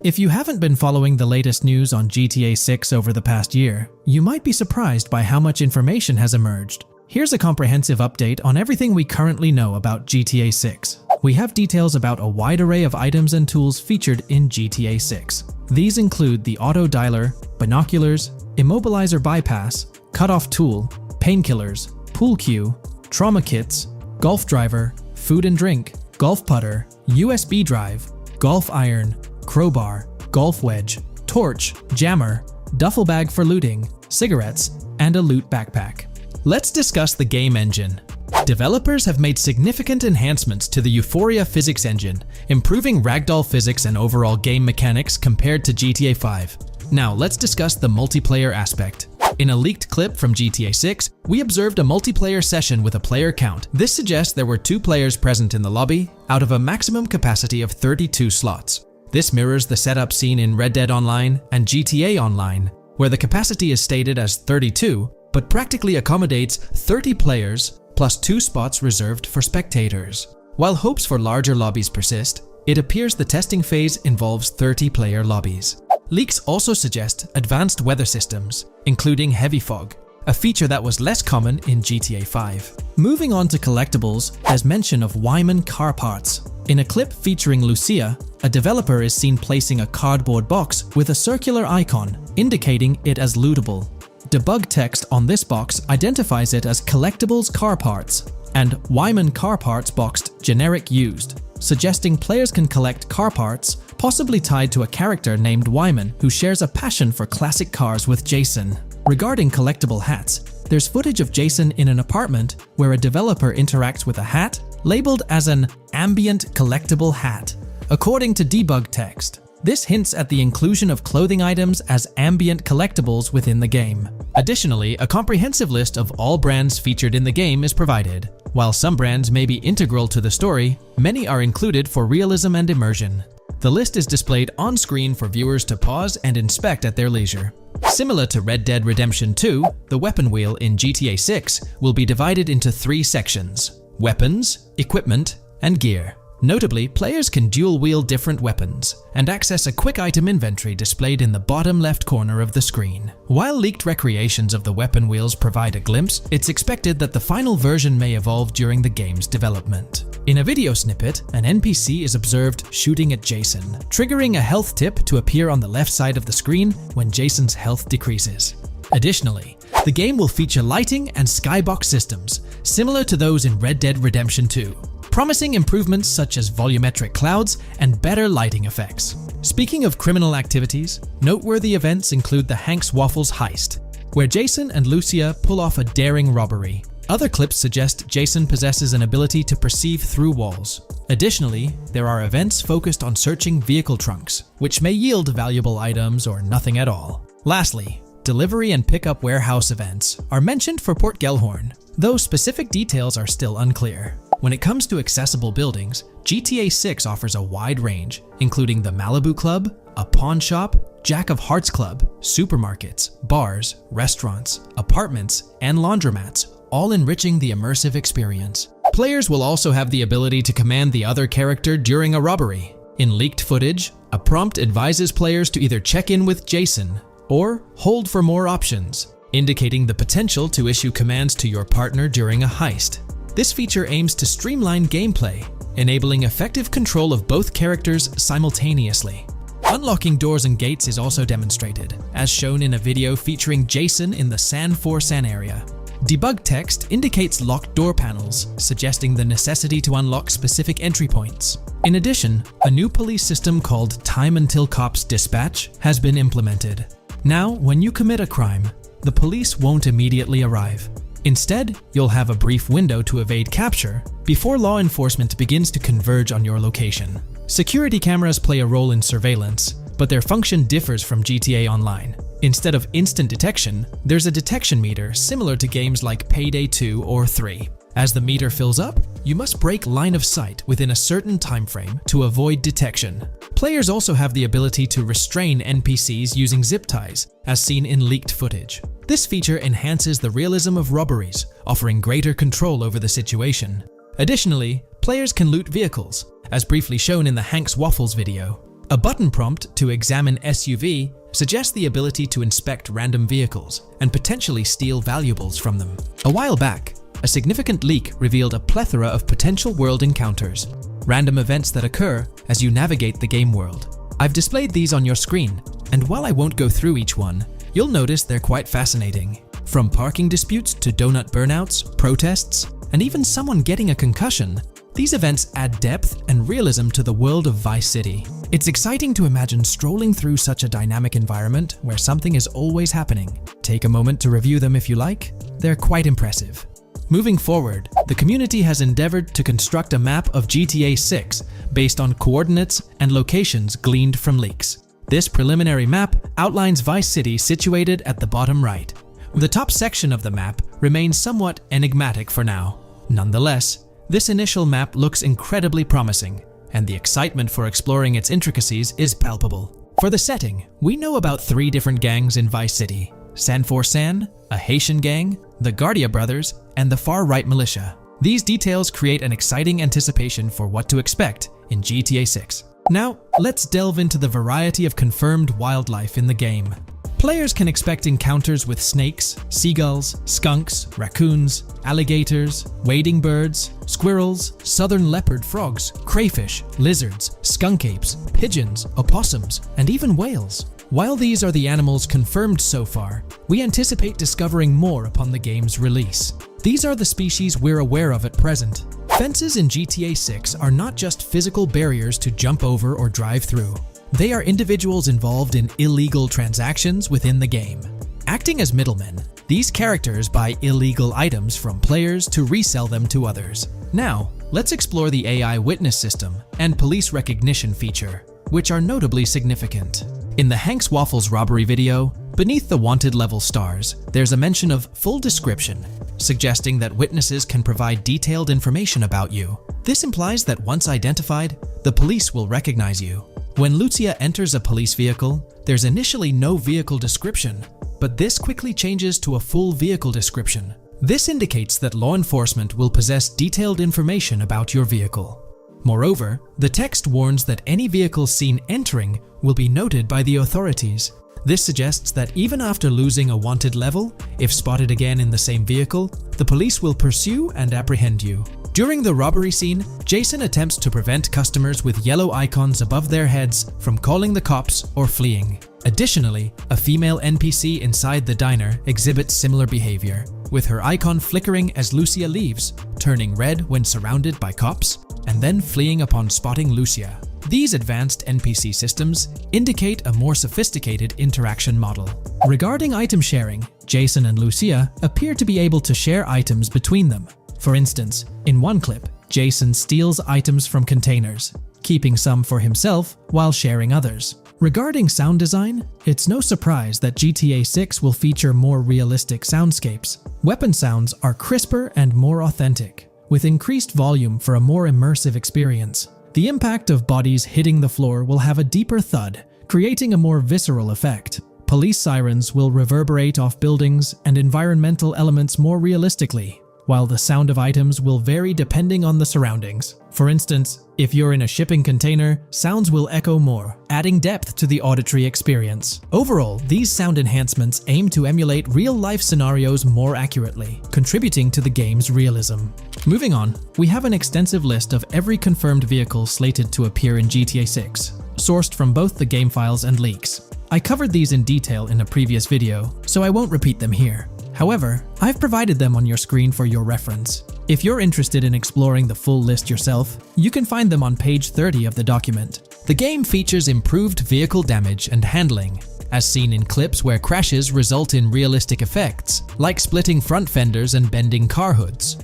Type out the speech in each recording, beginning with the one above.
If you haven't been following the latest news on GTA 6 over the past year, you might be surprised by how much information has emerged. Here's a comprehensive update on everything we currently know about GTA 6. We have details about a wide array of items and tools featured in GTA 6. These include the auto dialer, binoculars, immobilizer bypass, cutoff tool, painkillers, pool cue, trauma kits, golf driver, food and drink, golf putter, USB drive, golf iron, crowbar, golf wedge, torch, jammer, duffel bag for looting, cigarettes, and a loot backpack. Let's discuss the game engine. Developers have made significant enhancements to the Euphoria physics engine, improving ragdoll physics and overall game mechanics compared to GTA 5. Now let's discuss the multiplayer aspect. In a leaked clip from GTA 6, we observed a multiplayer session with a player count. This suggests there were 2 players present in the lobby, out of a maximum capacity of 32 slots. This mirrors the setup seen in Red Dead Online and GTA Online, where the capacity is stated as 32, but practically accommodates 30 players plus 2 spots reserved for spectators. While hopes for larger lobbies persist, it appears the testing phase involves 30-player lobbies. Leaks also suggest advanced weather systems, including heavy fog, a feature that was less common in GTA 5. Moving on to collectibles, there's mention of Wyman car parts. In a clip featuring Lucia, a developer is seen placing a cardboard box with a circular icon, indicating it as lootable. Debug text on this box identifies it as collectibles car parts, and Wyman car parts boxed generic used, suggesting players can collect car parts, possibly tied to a character named Wyman who shares a passion for classic cars with Jason. Regarding collectible hats, there's footage of Jason in an apartment where a developer interacts with a hat labeled as an ambient collectible hat. According to debug text, this hints at the inclusion of clothing items as ambient collectibles within the game. Additionally, a comprehensive list of all brands featured in the game is provided. While some brands may be integral to the story, many are included for realism and immersion. The list is displayed on screen for viewers to pause and inspect at their leisure. Similar to Red Dead Redemption 2, the weapon wheel in GTA 6 will be divided into 3 sections: weapons, equipment, and gear. Notably, players can dual-wield different weapons and access a quick item inventory displayed in the bottom left corner of the screen. While leaked recreations of the weapon wheels provide a glimpse, it's expected that the final version may evolve during the game's development. In a video snippet, an NPC is observed shooting at Jason, triggering a health tip to appear on the left side of the screen when Jason's health decreases. Additionally, the game will feature lighting and skybox systems, similar to those in Red Dead Redemption 2. Promising improvements such as volumetric clouds and better lighting effects. Speaking of criminal activities, noteworthy events include the Hank's Waffles heist, where Jason and Lucia pull off a daring robbery. Other clips suggest Jason possesses an ability to perceive through walls. Additionally, there are events focused on searching vehicle trunks, which may yield valuable items or nothing at all. Lastly, delivery and pickup warehouse events are mentioned for Port Gellhorn, though specific details are still unclear. When it comes to accessible buildings, GTA 6 offers a wide range, including the Malibu Club, a pawn shop, Jack of Hearts Club, supermarkets, bars, restaurants, apartments, and laundromats, all enriching the immersive experience. Players will also have the ability to command the other character during a robbery. In leaked footage, a prompt advises players to either check in with Jason or hold for more options, indicating the potential to issue commands to your partner during a heist. This feature aims to streamline gameplay, enabling effective control of both characters simultaneously. Unlocking doors and gates is also demonstrated, as shown in a video featuring Jason in the San Forsan area. Debug text indicates locked door panels, suggesting the necessity to unlock specific entry points. In addition, a new police system called Time Until Cops Dispatch has been implemented. Now, when you commit a crime, the police won't immediately arrive. Instead, you'll have a brief window to evade capture before law enforcement begins to converge on your location. Security cameras play a role in surveillance, but their function differs from GTA Online. Instead of instant detection, there's a detection meter similar to games like Payday 2 or 3. As the meter fills up, you must break line of sight within a certain time frame to avoid detection. Players also have the ability to restrain NPCs using zip ties, as seen in leaked footage. This feature enhances the realism of robberies, offering greater control over the situation. Additionally, players can loot vehicles, as briefly shown in the Hank's Waffles video. A button prompt to examine SUV suggests the ability to inspect random vehicles and potentially steal valuables from them. A while back, a significant leak revealed a plethora of potential world encounters, random events that occur as you navigate the game world. I've displayed these on your screen, and while I won't go through each one, you'll notice they're quite fascinating. From parking disputes to donut burnouts, protests, and even someone getting a concussion, these events add depth and realism to the world of Vice City. It's exciting to imagine strolling through such a dynamic environment where something is always happening. Take a moment to review them if you like. They're quite impressive. Moving forward, the community has endeavored to construct a map of GTA 6 based on coordinates and locations gleaned from leaks. This preliminary map outlines Vice City situated at the bottom right. The top section of the map remains somewhat enigmatic for now. Nonetheless, this initial map looks incredibly promising, and the excitement for exploring its intricacies is palpable. For the setting, we know about 3 different gangs in Vice City: San for San, a Haitian gang, the Guardia Brothers, and the far-right militia. These details create an exciting anticipation for what to expect in GTA 6. Now, let's delve into the variety of confirmed wildlife in the game. Players can expect encounters with snakes, seagulls, skunks, raccoons, alligators, wading birds, squirrels, southern leopard frogs, crayfish, lizards, skunk apes, pigeons, opossums, and even whales. While these are the animals confirmed so far, we anticipate discovering more upon the game's release. These are the species we're aware of at present. Fences in GTA 6 are not just physical barriers to jump over or drive through. They are individuals involved in illegal transactions within the game. Acting as middlemen, these characters buy illegal items from players to resell them to others. Now, let's explore the AI witness system and police recognition feature, which are notably significant. In the Hank's Waffles robbery video, beneath the wanted level stars, there's a mention of full description, suggesting that witnesses can provide detailed information about you. This implies that once identified, the police will recognize you. When Lucia enters a police vehicle, there's initially no vehicle description, but this quickly changes to a full vehicle description. This indicates that law enforcement will possess detailed information about your vehicle. Moreover, the text warns that any vehicle seen entering will be noted by the authorities. This suggests that even after losing a wanted level, if spotted again in the same vehicle, the police will pursue and apprehend you. During the robbery scene, Jason attempts to prevent customers with yellow icons above their heads from calling the cops or fleeing. Additionally, a female NPC inside the diner exhibits similar behavior, with her icon flickering as Lucia leaves, turning red when surrounded by cops, and then fleeing upon spotting Lucia. These advanced NPC systems indicate a more sophisticated interaction model. Regarding item sharing, Jason and Lucia appear to be able to share items between them. For instance, in one clip, Jason steals items from containers, keeping some for himself while sharing others. Regarding sound design, it's no surprise that GTA 6 will feature more realistic soundscapes. Weapon sounds are crisper and more authentic, with increased volume for a more immersive experience. The impact of bodies hitting the floor will have a deeper thud, creating a more visceral effect. Police sirens will reverberate off buildings and environmental elements more realistically, while the sound of items will vary depending on the surroundings. For instance, if you're in a shipping container, sounds will echo more, adding depth to the auditory experience. Overall, these sound enhancements aim to emulate real-life scenarios more accurately, contributing to the game's realism. Moving on, we have an extensive list of every confirmed vehicle slated to appear in GTA 6, sourced from both the game files and leaks. I covered these in detail in a previous video, so I won't repeat them here. However, I've provided them on your screen for your reference. If you're interested in exploring the full list yourself, you can find them on page 30 of the document. The game features improved vehicle damage and handling, as seen in clips where crashes result in realistic effects, like splitting front fenders and bending car hoods.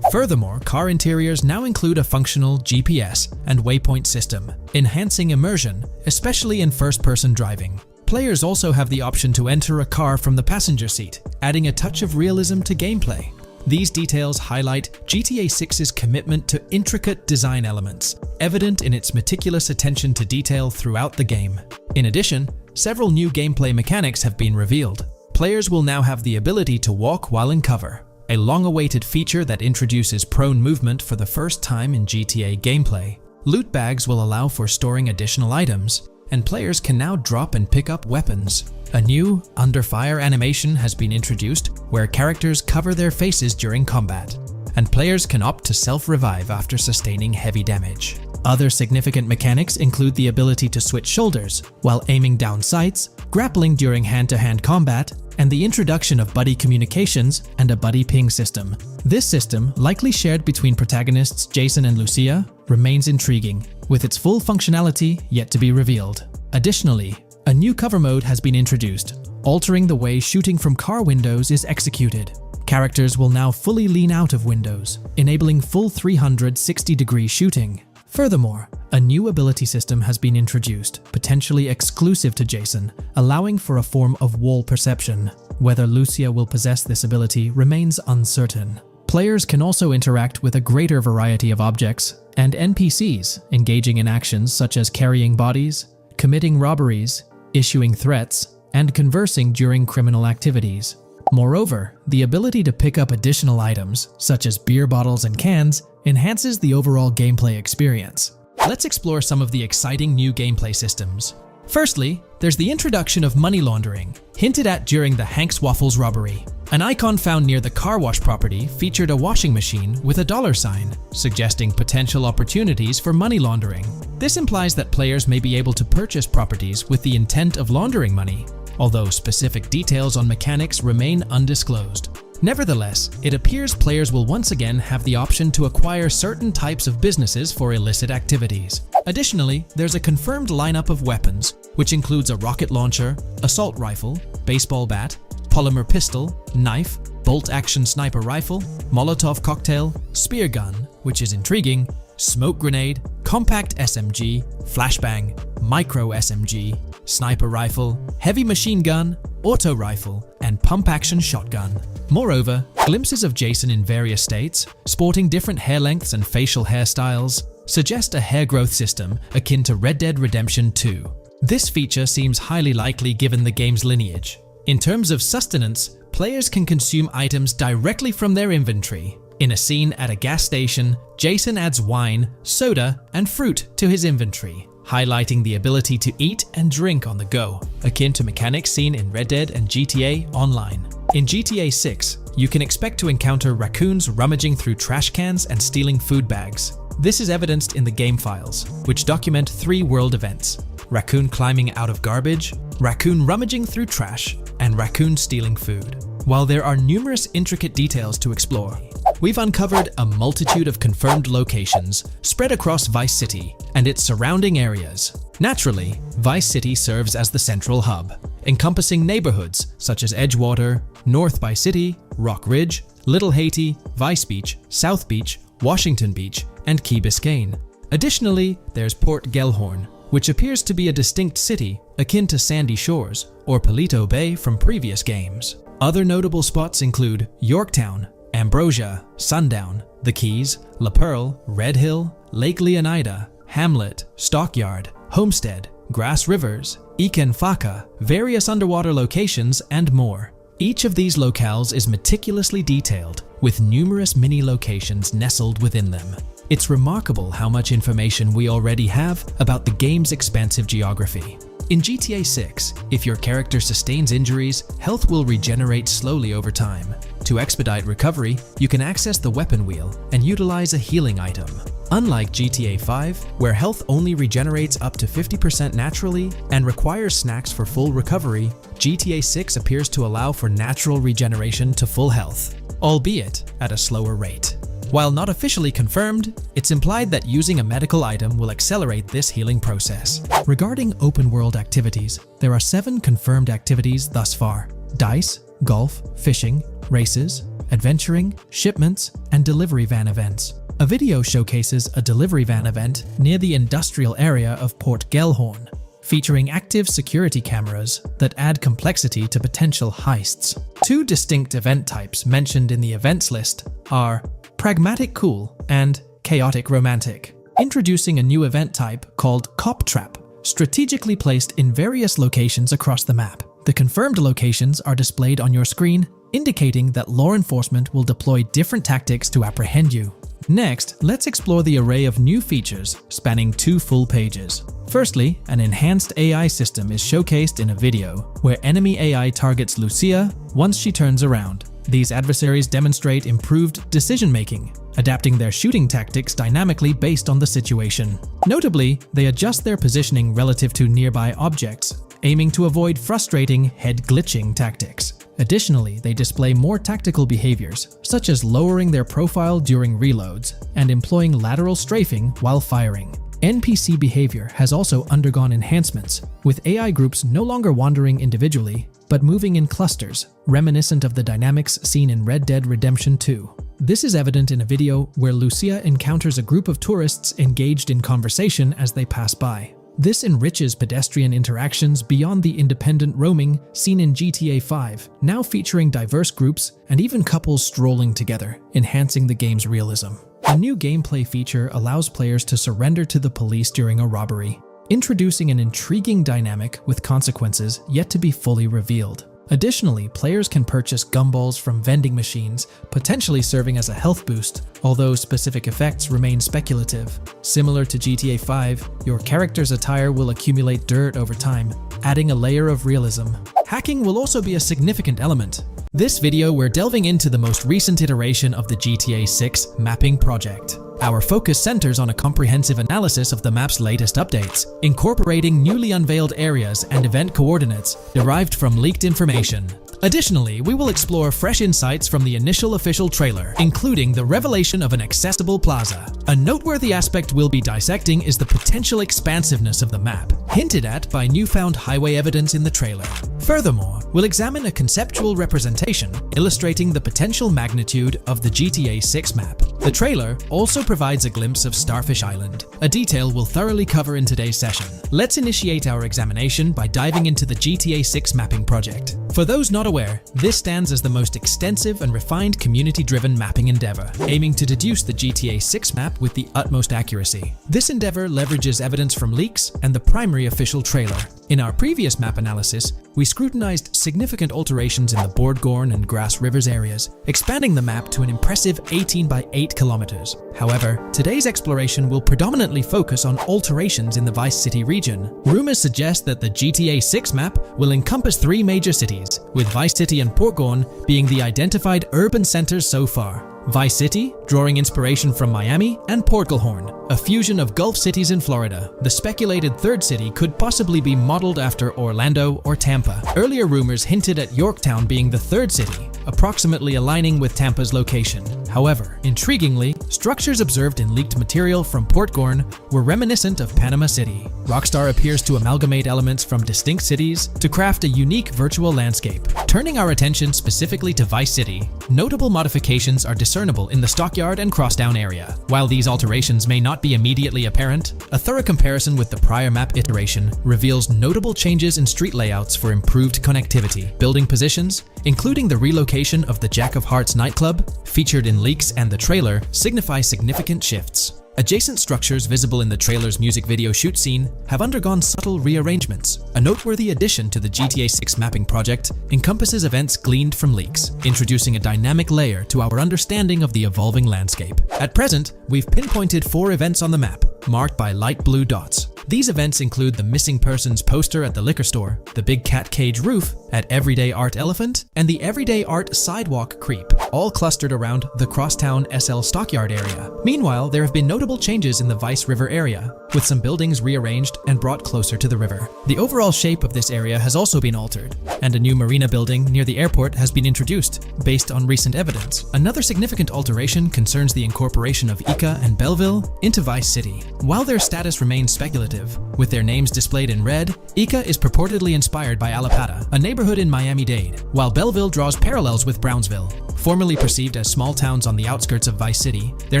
Furthermore, car interiors now include a functional GPS and waypoint system, enhancing immersion, especially in first-person driving. Players also have the option to enter a car from the passenger seat, adding a touch of realism to gameplay. These details highlight GTA 6's commitment to intricate design elements, evident in its meticulous attention to detail throughout the game. In addition, several new gameplay mechanics have been revealed. Players will now have the ability to walk while in cover, a long-awaited feature that introduces prone movement for the first time in GTA gameplay. Loot bags will allow for storing additional items, and players can now drop and pick up weapons. A new under fire animation has been introduced where characters cover their faces during combat, and players can opt to self-revive after sustaining heavy damage. Other significant mechanics include the ability to switch shoulders while aiming down sights, grappling during hand-to-hand combat, and the introduction of buddy communications and a buddy ping system. This system, likely shared between protagonists Jason and Lucia, remains intriguing, with its full functionality yet to be revealed. Additionally, a new cover mode has been introduced, altering the way shooting from car windows is executed. Characters will now fully lean out of windows, enabling full 360-degree shooting. Furthermore, a new ability system has been introduced, potentially exclusive to Jason, allowing for a form of wall perception. Whether Lucia will possess this ability remains uncertain. Players can also interact with a greater variety of objects and NPCs, engaging in actions such as carrying bodies, committing robberies, issuing threats, and conversing during criminal activities. Moreover, the ability to pick up additional items, such as beer bottles and cans, enhances the overall gameplay experience. Let's explore some of the exciting new gameplay systems. Firstly, there's the introduction of money laundering, hinted at during the Hank's Waffles robbery. An icon found near the car wash property featured a washing machine with a $sign, suggesting potential opportunities for money laundering. This implies that players may be able to purchase properties with the intent of laundering money, although specific details on mechanics remain undisclosed. Nevertheless, it appears players will once again have the option to acquire certain types of businesses for illicit activities. Additionally, there's a confirmed lineup of weapons, which includes a rocket launcher, assault rifle, baseball bat, polymer pistol, knife, bolt-action sniper rifle, Molotov cocktail, spear gun, which is intriguing, smoke grenade, compact SMG, flashbang, micro SMG, sniper rifle, heavy machine gun, auto rifle, and pump-action shotgun. Moreover, glimpses of Jason in various states, sporting different hair lengths and facial hairstyles, suggest a hair growth system akin to Red Dead Redemption 2. This feature seems highly likely given the game's lineage. In terms of sustenance, players can consume items directly from their inventory. In a scene at a gas station, Jason adds wine, soda, and fruit to his inventory, highlighting the ability to eat and drink on the go, akin to mechanics seen in Red Dead and GTA Online. In GTA 6, you can expect to encounter raccoons rummaging through trash cans and stealing food bags. This is evidenced in the game files, which document 3 world events: raccoon climbing out of garbage, raccoon rummaging through trash, and raccoon stealing food. While there are numerous intricate details to explore, we've uncovered a multitude of confirmed locations spread across Vice City and its surrounding areas. Naturally, Vice City serves as the central hub, encompassing neighborhoods such as Edgewater, North Vice City, Rock Ridge, Little Haiti, Vice Beach, South Beach, Washington Beach, and Key Biscayne. Additionally, there's Port Gellhorn, which appears to be a distinct city akin to Sandy Shores or Palito Bay from previous games. Other notable spots include Yorktown, Ambrosia, Sundown, The Keys, La Pearl, Red Hill, Lake Leonida, Hamlet, Stockyard, Homestead, Grass Rivers, Ikenfaka, various underwater locations, and more. Each of these locales is meticulously detailed, with numerous mini locations nestled within them. It's remarkable how much information we already have about the game's expansive geography. In GTA 6, if your character sustains injuries, health will regenerate slowly over time. To expedite recovery, you can access the weapon wheel and utilize a healing item. Unlike GTA 5, where health only regenerates up to 50% naturally and requires snacks for full recovery, GTA 6 appears to allow for natural regeneration to full health, albeit at a slower rate. While not officially confirmed, it's implied that using a medical item will accelerate this healing process. Regarding open-world activities, there are 7 confirmed activities thus far: dice, golf, fishing, races, adventuring, shipments, and delivery van events. A video showcases a delivery van event near the industrial area of Port Gellhorn, featuring active security cameras that add complexity to potential heists. 2 distinct event types mentioned in the events list are Pragmatic Cool and Chaotic Romantic, introducing a new event type called Cop Trap, strategically placed in various locations across the map. The confirmed locations are displayed on your screen, indicating that law enforcement will deploy different tactics to apprehend you. Next, let's explore the array of new features spanning 2 full pages. Firstly, an enhanced AI system is showcased in a video, where enemy AI targets Lucia once she turns around. These adversaries demonstrate improved decision-making, adapting their shooting tactics dynamically based on the situation. Notably, they adjust their positioning relative to nearby objects, aiming to avoid frustrating head-glitching tactics. Additionally, they display more tactical behaviors, such as lowering their profile during reloads and employing lateral strafing while firing. NPC behavior has also undergone enhancements, with AI groups no longer wandering individually, but moving in clusters, reminiscent of the dynamics seen in Red Dead Redemption 2. This is evident in a video where Lucia encounters a group of tourists engaged in conversation as they pass by. This enriches pedestrian interactions beyond the independent roaming seen in GTA 5, now featuring diverse groups and even couples strolling together, enhancing the game's realism. A new gameplay feature allows players to surrender to the police during a robbery, introducing an intriguing dynamic with consequences yet to be fully revealed. Additionally, players can purchase gumballs from vending machines, potentially serving as a health boost, although specific effects remain speculative. Similar to GTA 5, your character's attire will accumulate dirt over time, adding a layer of realism. Hacking will also be a significant element. This video, we're delving into the most recent iteration of the GTA 6 mapping project. Our focus centers on a comprehensive analysis of the map's latest updates, incorporating newly unveiled areas and event coordinates derived from leaked information. Additionally, we will explore fresh insights from the initial official trailer, including the revelation of an accessible plaza. A noteworthy aspect we'll be dissecting is the potential expansiveness of the map, hinted at by newfound highway evidence in the trailer. Furthermore, we'll examine a conceptual representation illustrating the potential magnitude of the GTA 6 map. The trailer also provides a glimpse of Starfish Island, a detail we'll thoroughly cover in today's session. Let's initiate our examination by diving into the GTA 6 mapping project. For those not aware, this stands as the most extensive and refined community-driven mapping endeavor, aiming to deduce the GTA 6 map with the utmost accuracy. This endeavor leverages evidence from leaks and the primary official trailer. In our previous map analysis, we scrutinized significant alterations in the Boardgorn and Grass Rivers areas, expanding the map to an impressive 18 by 8 kilometers. However, today's exploration will predominantly focus on alterations in the Vice City region. Rumors suggest that the GTA 6 map will encompass 3 major cities, with Vice City and Portgorn being the identified urban centers so far. Vice City, drawing inspiration from Miami, and Portgorn, a fusion of Gulf cities in Florida. The speculated third city could possibly be modeled after Orlando or Tampa. Earlier rumors hinted at Yorktown being the third city, approximately aligning with Tampa's location. However, intriguingly, structures observed in leaked material from Portgorn were reminiscent of Panama City. Rockstar appears to amalgamate elements from distinct cities to craft a unique virtual landscape. Turning our attention specifically to Vice City, notable modifications are discernible in the Stockyard and Crosstown area. While these alterations may not be immediately apparent, a thorough comparison with the prior map iteration reveals notable changes in street layouts for improved connectivity, building positions, including the relocation of the Jack of Hearts nightclub, featured in leaks and the trailer, signify significant shifts. Adjacent structures visible in the trailer's music video shoot scene have undergone subtle rearrangements. A noteworthy addition to the GTA 6 mapping project encompasses events gleaned from leaks, introducing a dynamic layer to our understanding of the evolving landscape. At present, we've pinpointed 4 events on the map, marked by light blue dots. These events include the missing persons poster at the liquor store, the big cat cage roof at Everyday Art Elephant, and the Everyday Art Sidewalk Creep, all clustered around the Crosstown SL Stockyard area. Meanwhile, there have been notable changes in the Vice River area, with some buildings rearranged and brought closer to the river. The overall shape of this area has also been altered, and a new marina building near the airport has been introduced, based on recent evidence. Another significant alteration concerns the incorporation of Ica and Belleville into Vice City. While their status remains speculative, with their names displayed in red, Ica is purportedly inspired by Alapata, a neighborhood in Miami-Dade, while Belleville draws parallels with Brownsville. Formerly perceived as small towns on the outskirts of Vice City, they're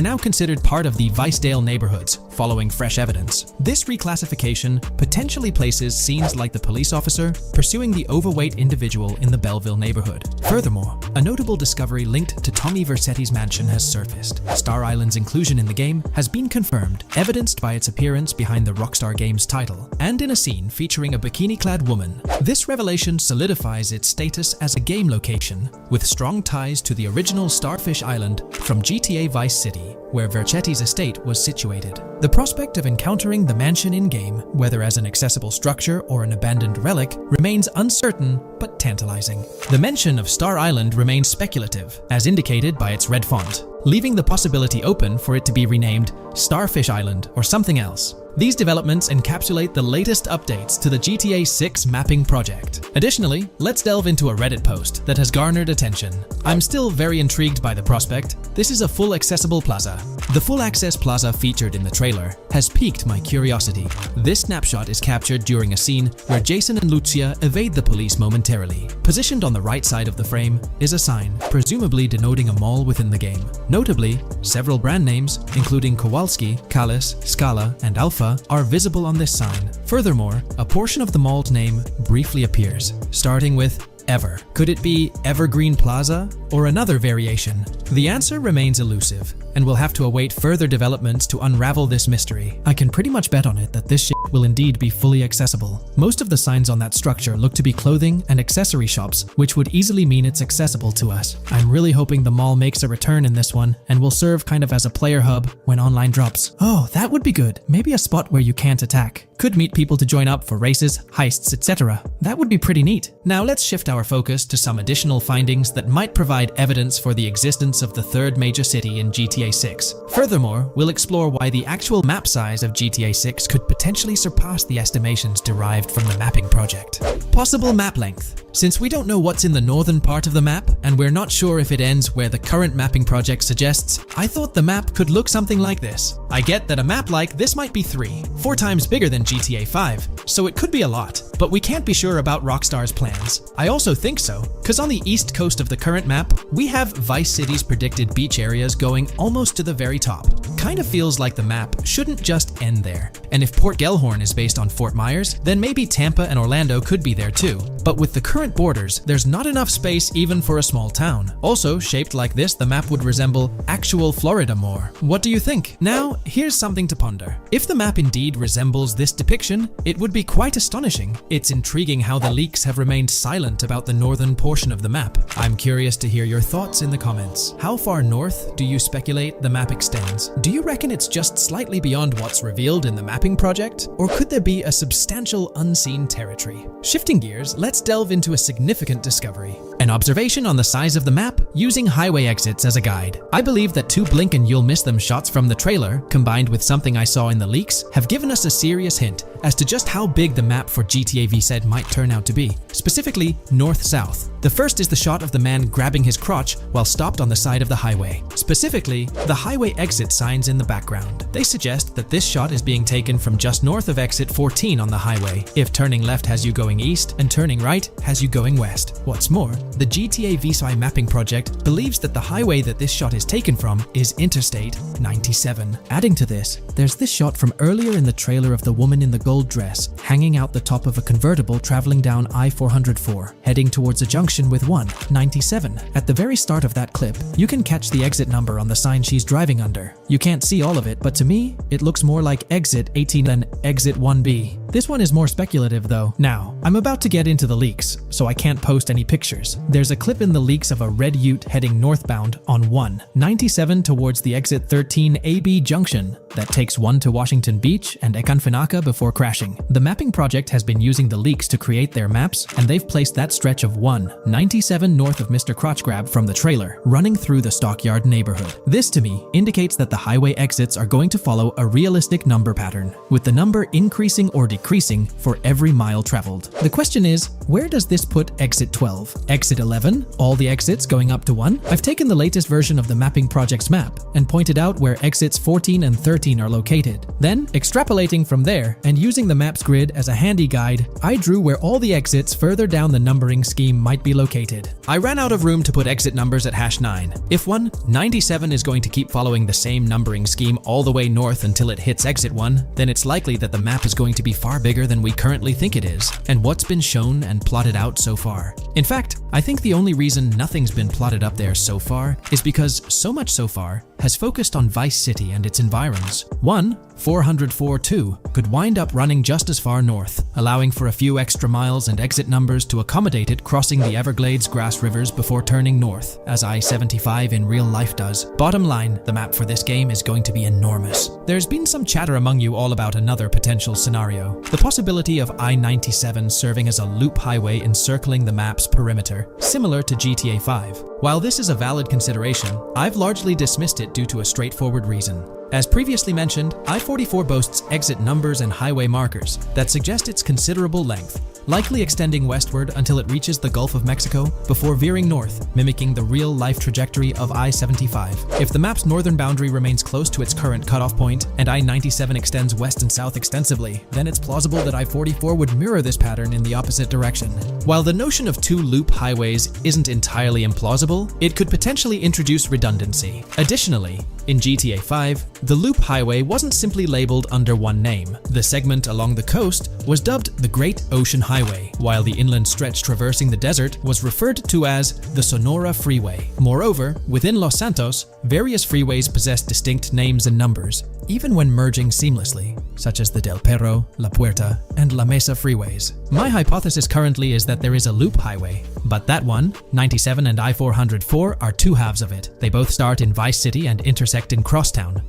now considered part of the Vicedale neighborhoods, following fresh evidence. This reclassification potentially places scenes like the police officer pursuing the overweight individual in the Belleville neighborhood. Furthermore, a notable discovery linked to Tommy Vercetti's mansion has surfaced. Star Island's inclusion in the game has been confirmed, evidenced by its appearance behind the Rockstar Rockstar Games title, and in a scene featuring a bikini-clad woman. This revelation solidifies its status as a game location, with strong ties to the original Starfish Island from GTA Vice City, where Vercetti's estate was situated. The prospect of encountering the mansion in-game, whether as an accessible structure or an abandoned relic, remains uncertain but tantalizing. The mention of Star Island remains speculative, as indicated by its red font, leaving the possibility open for it to be renamed Starfish Island or something else. These developments encapsulate the latest updates to the GTA 6 mapping project. Additionally, let's delve into a Reddit post that has garnered attention. I'm still very intrigued by the prospect. This is a full accessible plaza. The full access plaza featured in the trailer has piqued my curiosity. This snapshot is captured during a scene where Jason and Lucia evade the police momentarily. Positioned on the right side of the frame is a sign, presumably denoting a mall within the game. Notably, several brand names, including Kowalski, Caylus, Scala, and Alpha, are visible on this sign. Furthermore, a portion of the mall's name briefly appears, starting with Ever. Could it be Evergreen Plaza or another variation? The answer remains elusive, and we'll have to await further developments to unravel this mystery. I can pretty much bet on it that this shit will indeed be fully accessible. Most of the signs on that structure look to be clothing and accessory shops, which would easily mean it's accessible to us. I'm really hoping the mall makes a return in this one and will serve kind of as a player hub when online drops. Oh, that would be good. Maybe a spot where you can't attack. Could meet people to join up for races, heists, etc. That would be pretty neat. Now let's shift our focus to some additional findings that might provide evidence for the existence of the third major city in GTA 6. Furthermore, we'll explore why the actual map size of GTA 6 could potentially surpass the estimations derived from the mapping project. Possible map length. Since we don't know what's in the northern part of the map, and we're not sure if it ends where the current mapping project suggests, I thought the map could look something like this. I get that a map like this might be 4 times bigger than GTA 5, so it could be a lot, but we can't be sure about Rockstar's plans. I also think so, because on the east coast of the current map, we have Vice City's predicted beach areas going almost to the very top. Kind of feels like the map shouldn't just end there. And if Port Gellhorn is based on Fort Myers, then maybe Tampa and Orlando could be there too. But with the current borders, there's not enough space even for a small town. Also, shaped like this, the map would resemble actual Florida more. What do you think? Now, here's something to ponder. If the map indeed resembles this depiction, it would be quite astonishing. It's intriguing how the leaks have remained silent about the northern portion of the map. I'm curious to hear your thoughts in the comments. How far north do you speculate the map extends? Do you reckon it's just slightly beyond what's revealed in the mapping project? Or could there be a substantial unseen territory? Shifting gears, let's delve into a significant discovery. An observation on the size of the map using highway exits as a guide. I believe that 2 blink and you'll miss them shots from the trailer, combined with something I saw in the leaks, have given us a serious hint as to just how big the map for GTA VZ might turn out to be, specifically north-south. The first is the shot of the man grabbing his crotch while stopped on the side of the highway. Specifically, the highway exit signs in the background. They suggest that this shot is being taken from just north of exit 14 on the highway, if turning left has you going east and turning right has you going west. What's more, the GTA VZ mapping project believes that the highway that this shot is taken from is Interstate 97. Adding to this, there's this shot from earlier in the trailer of the woman in the gold dress hanging out the top of a convertible traveling down I-404, heading towards a junction with 197. At the very start of that clip, you can catch the exit number on the sign she's driving under. You can't see all of it, but to me, it looks more like exit 18 than exit 1B. This one is more speculative though. Now, I'm about to get into the leaks, so I can't post any pictures. There's a clip in the leaks of a red ute heading northbound on 197 towards the exit 13 AB junction that takes 1 to Washington Beach and Ekanfinaka before crashing. The mapping project has been using the leaks to create their maps, and they've placed that stretch of 197 north of Mr. Crotch Grab from the trailer, running through the Stockyard neighborhood. This to me indicates that the highway exits are going to follow a realistic number pattern, with the number increasing or decreasing for every mile traveled. The question is, where does this put exit 12? Exit 11? All the exits going up to 1? I've taken the latest version of the mapping project's map and pointed out where exits 14 and 13 are located. Then, extrapolating from there and using the map's grid as a handy guide, I drew where all the exits further down the numbering scheme might be located. I ran out of room to put exit numbers at #9. If 197 is going to keep following the same numbering scheme all the way north until it hits exit 1, then it's likely that the map is going to be far bigger than we currently think it is. And what's been shown and plotted out so far In fact, I think the only reason nothing's been plotted up there so far is because so much so far has focused on Vice City and its environs. 404.2 could wind up running just as far north, allowing for a few extra miles and exit numbers to accommodate it crossing the Everglades grass rivers before turning north, as I-75 in real life does. Bottom line, the map for this game is going to be enormous. There's been some chatter among you all about another potential scenario, the possibility of I-97 serving as a loop highway encircling the map's perimeter, similar to GTA 5. While this is a valid consideration, I've largely dismissed it due to a straightforward reason. As previously mentioned, I-44 boasts exit numbers and highway markers that suggest its considerable length, likely extending westward until it reaches the Gulf of Mexico before veering north, mimicking the real-life trajectory of I-75. If the map's northern boundary remains close to its current cutoff point, and I-97 extends west and south extensively, then it's plausible that I-44 would mirror this pattern in the opposite direction. While the notion of two loop highways isn't entirely implausible, it could potentially introduce redundancy. Additionally, in GTA 5, the loop highway wasn't simply labeled under one name. The segment along the coast was dubbed the Great Ocean Highway, while the inland stretch traversing the desert was referred to as the Sonora Freeway. Moreover, within Los Santos, various freeways possess distinct names and numbers, even when merging seamlessly, such as the Del Perro, La Puerta, and La Mesa freeways. My hypothesis currently is that there is a loop highway, but that one, 97 and I-404, are two halves of it. They both start in Vice City and intersect in Crosstown.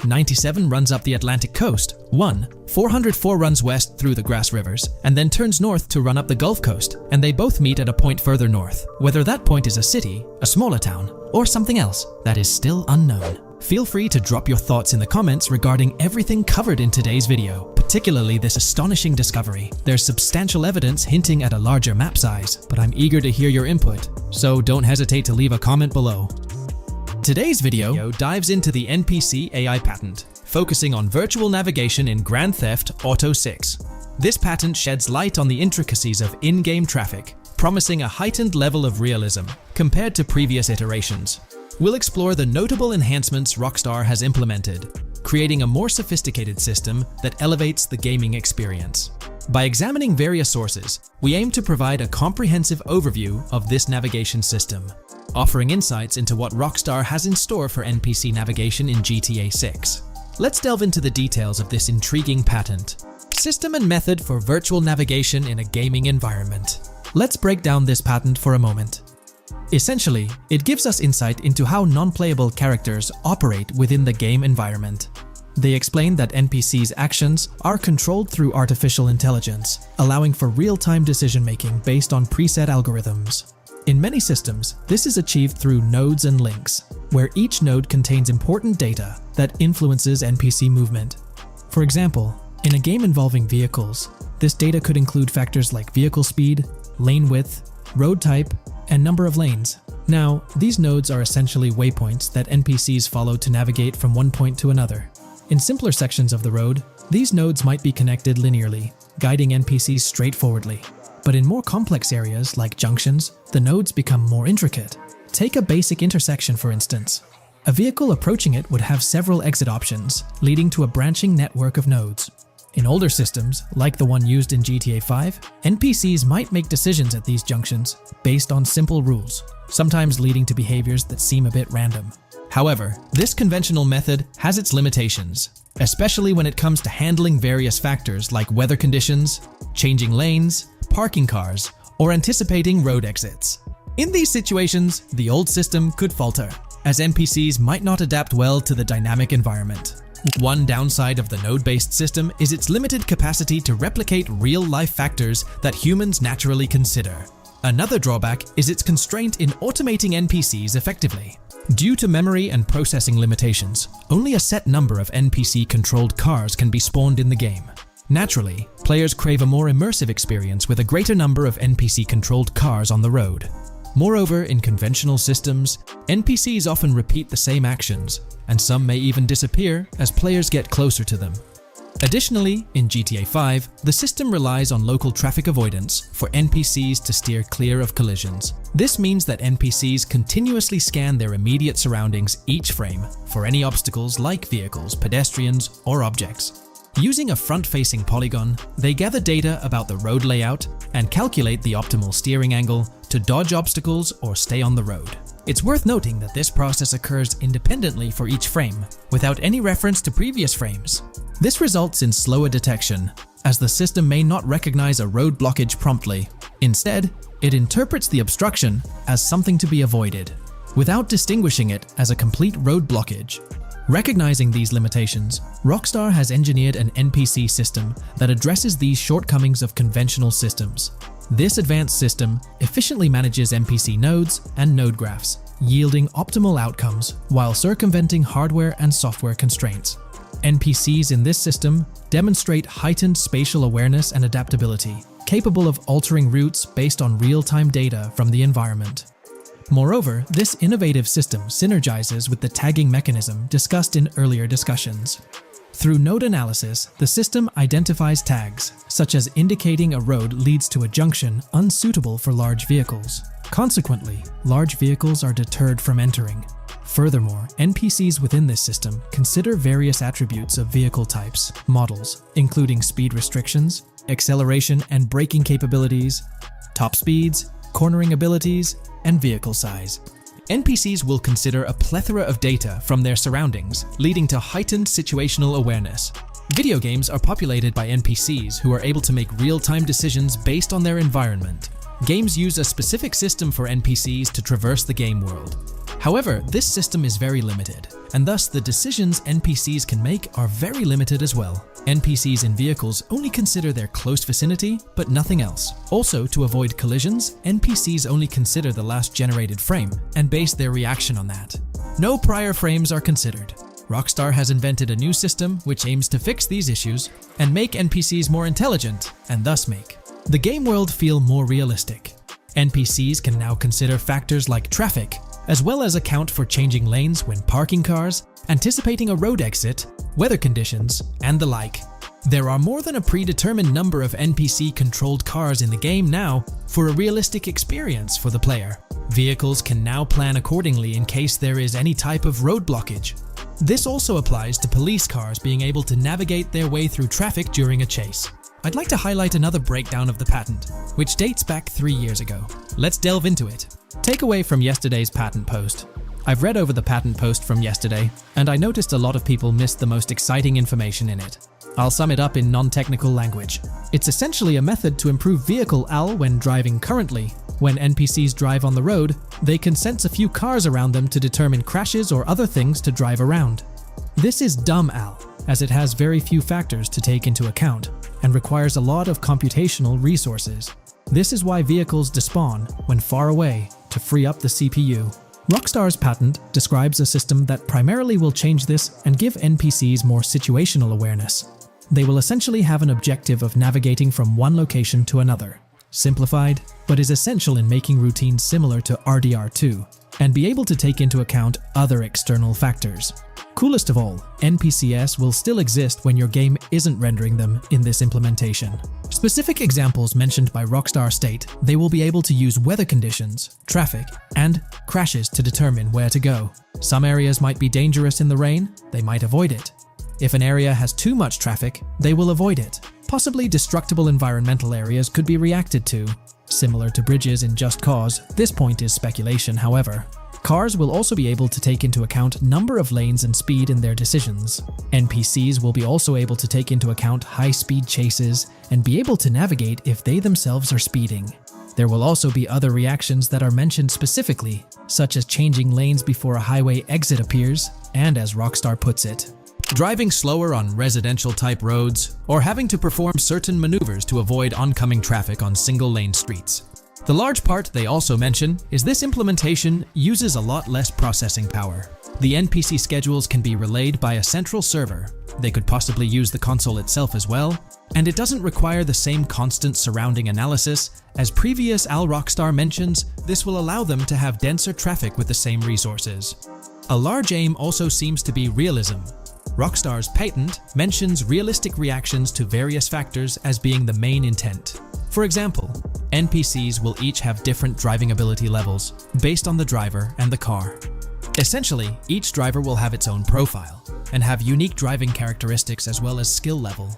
97 runs up the Atlantic coast. 404 runs west through the Grass Rivers, and then turns north to run up the Gulf Coast, and they both meet at a point further north. Whether that point is a city, a smaller town, or something else, that is still unknown. Feel free to drop your thoughts in the comments regarding everything covered in today's video, particularly this astonishing discovery. There's substantial evidence hinting at a larger map size, but I'm eager to hear your input, so don't hesitate to leave a comment below. Today's video dives into the NPC AI patent, focusing on virtual navigation in Grand Theft Auto 6. This patent sheds light on the intricacies of in-game traffic, promising a heightened level of realism compared to previous iterations. We'll explore the notable enhancements Rockstar has implemented, creating a more sophisticated system that elevates the gaming experience. By examining various sources, we aim to provide a comprehensive overview of this navigation system, offering insights into what Rockstar has in store for NPC navigation in GTA 6. Let's delve into the details of this intriguing patent. System and method for virtual navigation in a gaming environment. Let's break down this patent for a moment. Essentially, it gives us insight into how non-playable characters operate within the game environment. They explain that NPCs' actions are controlled through artificial intelligence, allowing for real-time decision-making based on preset algorithms. In many systems, this is achieved through nodes and links, where each node contains important data that influences NPC movement. For example, in a game involving vehicles, this data could include factors like vehicle speed, lane width, road type, and number of lanes. Now, these nodes are essentially waypoints that NPCs follow to navigate from one point to another. In simpler sections of the road, these nodes might be connected linearly, guiding NPCs straightforwardly. But in more complex areas, like junctions, the nodes become more intricate. Take a basic intersection, for instance. A vehicle approaching it would have several exit options, leading to a branching network of nodes. In older systems, like the one used in GTA 5, NPCs might make decisions at these junctions based on simple rules, sometimes leading to behaviors that seem a bit random. However, this conventional method has its limitations, especially when it comes to handling various factors like weather conditions, changing lanes, parking cars, or anticipating road exits. In these situations, the old system could falter, as NPCs might not adapt well to the dynamic environment. One downside of the node-based system is its limited capacity to replicate real-life factors that humans naturally consider. Another drawback is its constraint in automating NPCs effectively. Due to memory and processing limitations, only a set number of NPC-controlled cars can be spawned in the game. Naturally, players crave a more immersive experience with a greater number of NPC-controlled cars on the road. Moreover, in conventional systems, NPCs often repeat the same actions, and some may even disappear as players get closer to them. Additionally, in GTA 5, the system relies on local traffic avoidance for NPCs to steer clear of collisions. This means that NPCs continuously scan their immediate surroundings each frame for any obstacles like vehicles, pedestrians, or objects. Using a front-facing polygon, they gather data about the road layout and calculate the optimal steering angle to dodge obstacles or stay on the road. It's worth noting that this process occurs independently for each frame, without any reference to previous frames. This results in slower detection, as the system may not recognize a road blockage promptly. Instead, it interprets the obstruction as something to be avoided, without distinguishing it as a complete road blockage. Recognizing these limitations, Rockstar has engineered an NPC system that addresses these shortcomings of conventional systems. This advanced system efficiently manages NPC nodes and node graphs, yielding optimal outcomes while circumventing hardware and software constraints. NPCs in this system demonstrate heightened spatial awareness and adaptability, capable of altering routes based on real-time data from the environment. Moreover, this innovative system synergizes with the tagging mechanism discussed in earlier discussions. Through node analysis, the system identifies tags, such as indicating a road leads to a junction unsuitable for large vehicles. Consequently, large vehicles are deterred from entering. Furthermore, NPCs within this system consider various attributes of vehicle types, models, including speed restrictions, acceleration and braking capabilities, top speeds, cornering abilities, and vehicle size. NPCs will consider a plethora of data from their surroundings, leading to heightened situational awareness. Video games are populated by NPCs who are able to make real-time decisions based on their environment. Games use a specific system for NPCs to traverse the game world. However, this system is very limited, and thus the decisions NPCs can make are very limited as well. NPCs in vehicles only consider their close vicinity, but nothing else. Also, to avoid collisions, NPCs only consider the last generated frame and base their reaction on that. No prior frames are considered. Rockstar has invented a new system which aims to fix these issues and make NPCs more intelligent, and thus make the game world feel more realistic. NPCs can now consider factors like traffic, as well as account for changing lanes when parking cars, anticipating a road exit, weather conditions, and the like. There are more than a predetermined number of NPC-controlled cars in the game now for a realistic experience for the player. Vehicles can now plan accordingly in case there is any type of road blockage. This also applies to police cars being able to navigate their way through traffic during a chase. I'd like to highlight another breakdown of the patent, which dates back 3 years ago. Let's delve into it. Takeaway from yesterday's patent post. I've read over the patent post from yesterday, and I noticed a lot of people missed the most exciting information in it. I'll sum it up in non-technical language. It's essentially a method to improve vehicle AL when driving currently. When NPCs drive on the road, they can sense a few cars around them to determine crashes or other things to drive around. This is dumb AL, as it has very few factors to take into account, and requires a lot of computational resources. This is why vehicles despawn when far away to free up the CPU. Rockstar's patent describes a system that primarily will change this and give NPCs more situational awareness. They will essentially have an objective of navigating from one location to another. Simplified, but is essential in making routines similar to RDR2, and be able to take into account other external factors. Coolest of all, NPCs will still exist when your game isn't rendering them in this implementation. Specific examples mentioned by Rockstar state they will be able to use weather conditions, traffic, and crashes to determine where to go. Some areas might be dangerous in the rain, they might avoid it. If an area has too much traffic, they will avoid it. Possibly destructible environmental areas could be reacted to. Similar to bridges in Just Cause, this point is speculation, however. Cars will also be able to take into account number of lanes and speed in their decisions. NPCs will be also able to take into account high-speed chases and be able to navigate if they themselves are speeding. There will also be other reactions that are mentioned specifically, such as changing lanes before a highway exit appears, and as Rockstar puts it, driving slower on residential-type roads, or having to perform certain maneuvers to avoid oncoming traffic on single-lane streets. The large part they also mention is this implementation uses a lot less processing power. The NPC schedules can be relayed by a central server. They could possibly use the console itself as well, and it doesn't require the same constant surrounding analysis. As previous Rockstar mentions, this will allow them to have denser traffic with the same resources. A large aim also seems to be realism. Rockstar's patent mentions realistic reactions to various factors as being the main intent. For example, NPCs will each have different driving ability levels based on the driver and the car. Essentially, each driver will have its own profile. and have unique driving characteristics as well as skill level.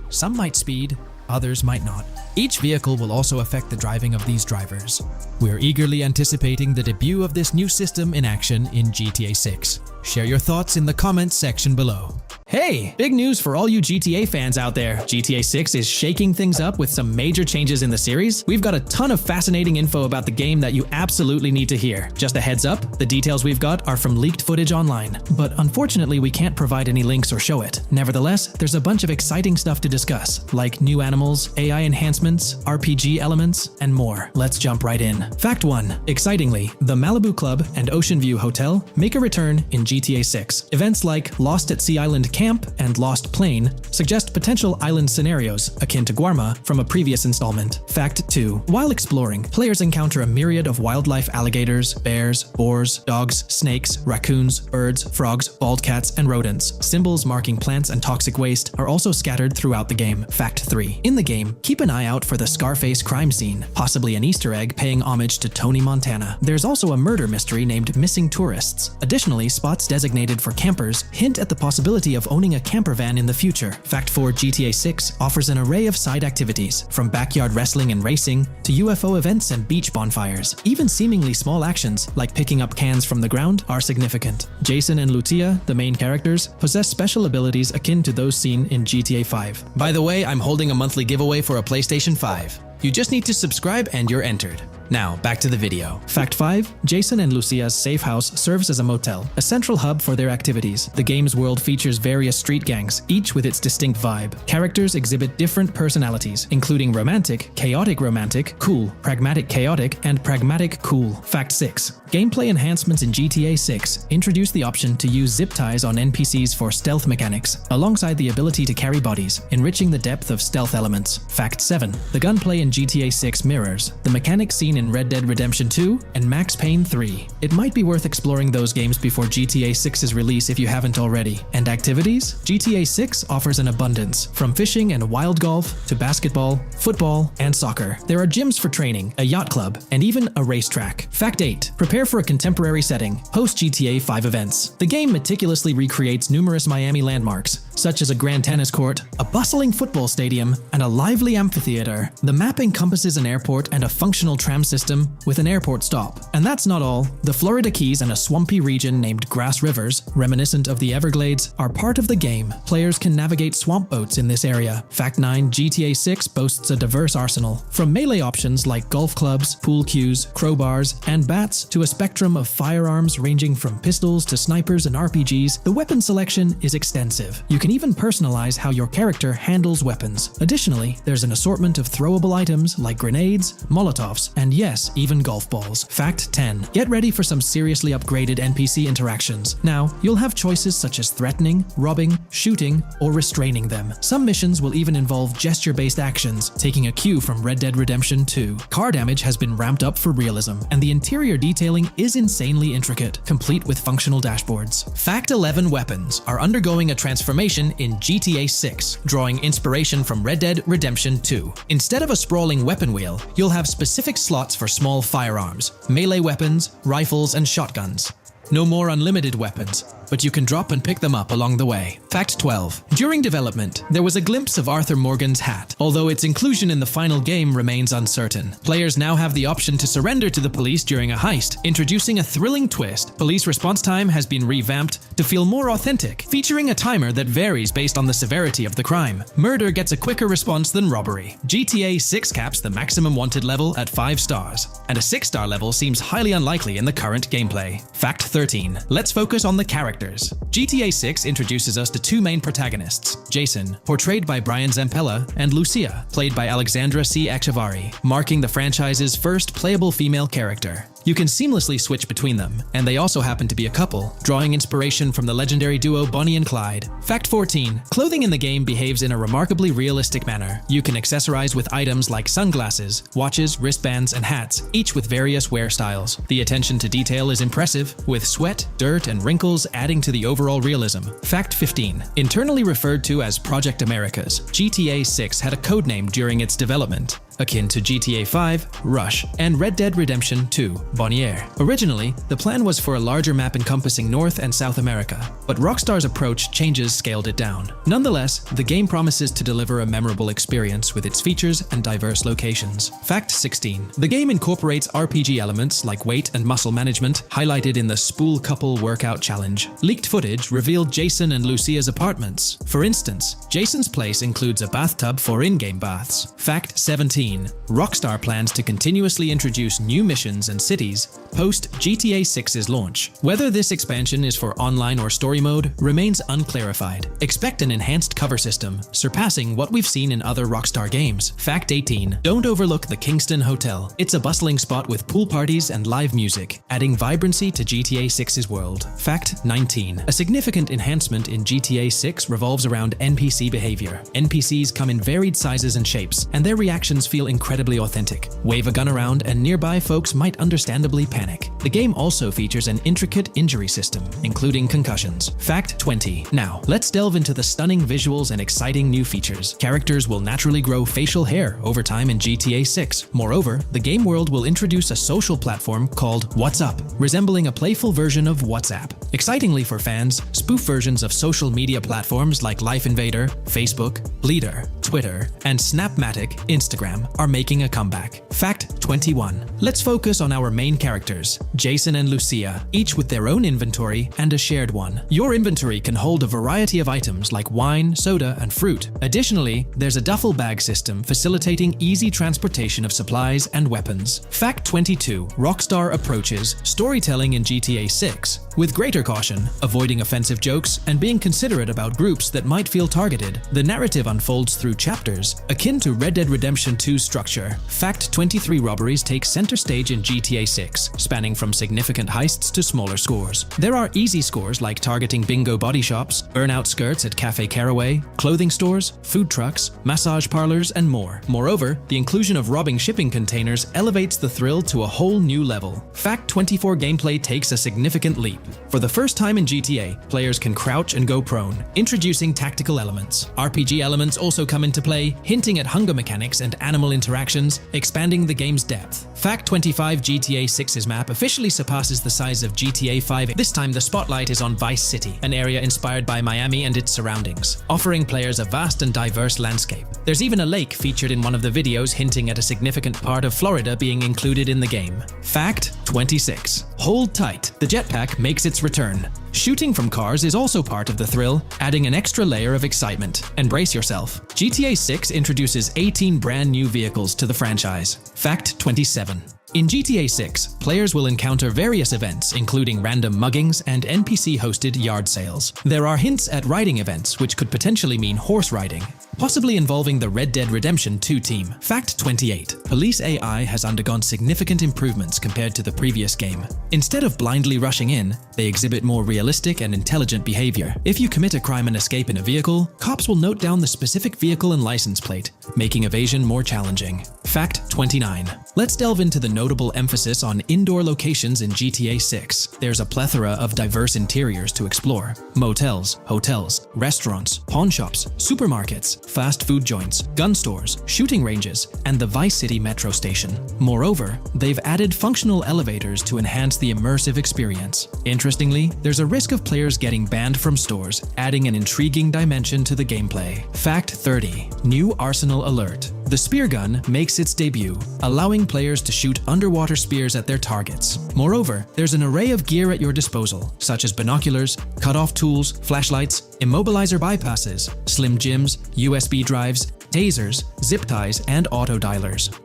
Some might speed, others might not. Each vehicle will also affect the driving of these drivers. We're eagerly anticipating the debut of this new system in action in GTA 6. Share your thoughts in the comments section below. Hey, big news for all you GTA fans out there. GTA 6 is shaking things up with some major changes in the series. We've got a ton of fascinating info about the game that you absolutely need to hear. Just a heads up, the details we've got are from leaked footage online, but unfortunately we can't provide any links or show it. Nevertheless, there's a bunch of exciting stuff to discuss, like new animals, AI enhancements, RPG elements, and more. Let's jump right in. Fact 1. Excitingly, the Malibu Club and Ocean View Hotel make a return in GTA 6. Events like Lost at Sea Island Camp and Lost Plane suggest potential island scenarios akin to Guarma from a previous installment. Fact 2. While exploring, players encounter a myriad of wildlife: alligators, bears, boars, dogs, snakes, raccoons, birds, frogs, bald cats, and rodents. Symbols marking plants and toxic waste are also scattered throughout the game. Fact 3. In the game, keep an eye out for the Scarface crime scene, possibly an Easter egg paying homage to Tony Montana. There's also a murder mystery named Missing Tourists. Additionally, spots designated for campers hint at the possibility of owning a camper van in the future. Fact 4. GTA 6 offers an array of side activities, from backyard wrestling and racing to UFO events and beach bonfires. Even seemingly small actions, like picking up cans from the ground, are significant. Jason and Lucia, the main characters, possess special abilities akin to those seen in GTA 5. By the way, I'm holding a monthly giveaway for a PlayStation 5. You just need to subscribe and you're entered. Now, back to the video. Fact 5. Jason and Lucia's safe house serves as a motel, a central hub for their activities. The game's world features various street gangs, each with its distinct vibe. Characters exhibit different personalities, including romantic, chaotic romantic, cool, pragmatic chaotic, and pragmatic cool. Fact 6. Gameplay enhancements in GTA 6 introduce the option to use zip ties on NPCs for stealth mechanics, alongside the ability to carry bodies, enriching the depth of stealth elements. Fact 7. The gunplay in GTA 6 mirrors the mechanics seen in Red Dead Redemption 2 and Max Payne 3. It might be worth exploring those games before GTA 6's release if you haven't already. And activities? GTA 6 offers an abundance, from fishing and wild golf to basketball, football, and soccer. There are gyms for training, a yacht club, and even a racetrack. Fact 8. Prepare for a contemporary setting, post GTA 5 events. The game meticulously recreates numerous Miami landmarks, such as a grand tennis court, a bustling football stadium, and a lively amphitheater. The map encompasses an airport and a functional tram system with an airport stop. And that's not all. The Florida Keys and a swampy region named Grass Rivers, reminiscent of the Everglades, are part of the game. Players can navigate swamp boats in this area. Fact 9. GTA 6 boasts a diverse arsenal, from melee options like golf clubs, pool cues, crowbars, and bats to a spectrum of firearms ranging from pistols to snipers and RPGs. The weapon selection is extensive. You can even personalize how your character handles weapons. Additionally, there's an assortment of throwable items like grenades, Molotovs, and yes, even golf balls. Fact 10. Get ready for some seriously upgraded NPC interactions. Now, you'll have choices such as threatening, robbing, shooting, or restraining them. Some missions will even involve gesture-based actions, taking a cue from Red Dead Redemption 2. Car damage has been ramped up for realism, and the interior detailing is insanely intricate, complete with functional dashboards. Fact 11. Weapons are undergoing a transformation in GTA 6, drawing inspiration from Red Dead Redemption 2. Instead of a sprawling weapon wheel, you'll have specific slots for small firearms, melee weapons, rifles, and shotguns. No more unlimited weapons, but you can drop and pick them up along the way. Fact 12. During development, there was a glimpse of Arthur Morgan's hat, although its inclusion in the final game remains uncertain. Players now have the option to surrender to the police during a heist, introducing a thrilling twist. Police response time has been revamped to feel more authentic, featuring a timer that varies based on the severity of the crime. Murder gets a quicker response than robbery. GTA 6 caps the maximum wanted level at 5 stars, and a 6-star level seems highly unlikely in the current gameplay. Fact 13. Let's focus on the characters. GTA 6 introduces us to two main protagonists, Jason, portrayed by Brian Zampella, and Lucia, played by Alexandra C. Echevarri, marking the franchise's first playable female character. You can seamlessly switch between them, and they also happen to be a couple, drawing inspiration from the legendary duo Bonnie and Clyde. Fact 14. Clothing in the game behaves in a remarkably realistic manner. You can accessorize with items like sunglasses, watches, wristbands, and hats, each with various wear styles. The attention to detail is impressive, with sweat, dirt, and wrinkles adding to the overall realism. Fact 15. Internally referred to as Project Americas, GTA 6 had a codename during its development. akin to GTA 5, Rush, and Red Dead Redemption 2, Bonnier. Originally, the plan was for a larger map encompassing North and South America, but Rockstar's approach changes scaled it down. Nonetheless, the game promises to deliver a memorable experience with its features and diverse locations. Fact 16. The game incorporates RPG elements like weight and muscle management, highlighted in the Spool Couple Workout Challenge. Leaked footage revealed Jason and Lucia's apartments. For instance, Jason's place includes a bathtub for in-game baths. Fact 17. Rockstar plans to continuously introduce new missions and cities post GTA 6's launch. Whether this expansion is for online or story mode remains unclarified. Expect an enhanced cover system, surpassing what we've seen in other Rockstar games. Fact 18. Don't overlook the Kingston Hotel. It's a bustling spot with pool parties and live music, adding vibrancy to GTA 6's world. Fact 19. A significant enhancement in GTA 6 revolves around NPC behavior. NPCs come in varied sizes and shapes, and their reactions feel incredibly authentic. Wave a gun around and nearby folks might understandably panic. The game also features an intricate injury system, including concussions. Fact 20. Now, let's delve into the stunning visuals and exciting new features. Characters will naturally grow facial hair over time in GTA 6. Moreover, the game world will introduce a social platform called What's Up, resembling a playful version of WhatsApp. Excitingly for fans, spoof versions of social media platforms like Life Invader, Facebook, Bleeder, Twitter, and Snapmatic, Instagram are making a comeback. Fact 21. Let's focus on our main characters, Jason and Lucia, each with their own inventory and a shared one. Your inventory can hold a variety of items like wine, soda, and fruit. Additionally, there's a duffel bag system facilitating easy transportation of supplies and weapons. Fact 22. Rockstar approaches storytelling in GTA 6 with greater caution, avoiding offensive jokes and being considerate about groups that might feel targeted. The narrative unfolds through chapters, akin to Red Dead Redemption 2's structure. Fact 23. Robberies take center stage in GTA 6, spanning from significant heists to smaller scores. There are easy scores like targeting bingo body shops, burnout skirts at Cafe Caraway, clothing stores, food trucks, massage parlors, and more. Moreover, the inclusion of robbing shipping containers elevates the thrill to a whole new level. Fact 24. Gameplay takes a significant leap. For the first time in GTA, players can crouch and go prone, introducing tactical elements. RPG elements also come into play, hinting at hunger mechanics and animal interactions, expanding the game's depth. Fact 25. GTA 6's map officially surpasses the size of GTA 5. This time the spotlight is on Vice City, an area inspired by Miami and its surroundings, offering players a vast and diverse landscape. There's even a lake featured in one of the videos, hinting at a significant part of Florida being included in the game. Fact 26. Hold tight, the jetpack makes its return. Shooting from cars is also part of the thrill, adding an extra layer of excitement. And brace yourself. GTA 6 introduces 18 brand new vehicles to the franchise. Fact 27. In GTA 6, players will encounter various events, including random muggings and NPC-hosted yard sales. There are hints at riding events, which could potentially mean horse riding, possibly involving the Red Dead Redemption 2 team. Fact 28. Police AI has undergone significant improvements compared to the previous game. Instead of blindly rushing in, they exhibit more realistic and intelligent behavior. If you commit a crime and escape in a vehicle, cops will note down the specific vehicle and license plate, making evasion more challenging. Fact 29. Let's delve into the notable emphasis on indoor locations in GTA 6. There's a plethora of diverse interiors to explore. Motels, hotels, restaurants, pawn shops, supermarkets, fast food joints, gun stores, shooting ranges, and the Vice City metro station. Moreover, they've added functional elevators to enhance the immersive experience. Interestingly, there's a risk of players getting banned from stores, adding an intriguing dimension to the gameplay. Fact 30. New Arsenal Alert. The spear gun makes its debut, allowing players to shoot underwater spears at their targets. Moreover, there's an array of gear at your disposal, such as binoculars, cut-off tools, flashlights, immobilizer bypasses, slim jims, USB drives, tasers, zip ties, and auto dialers.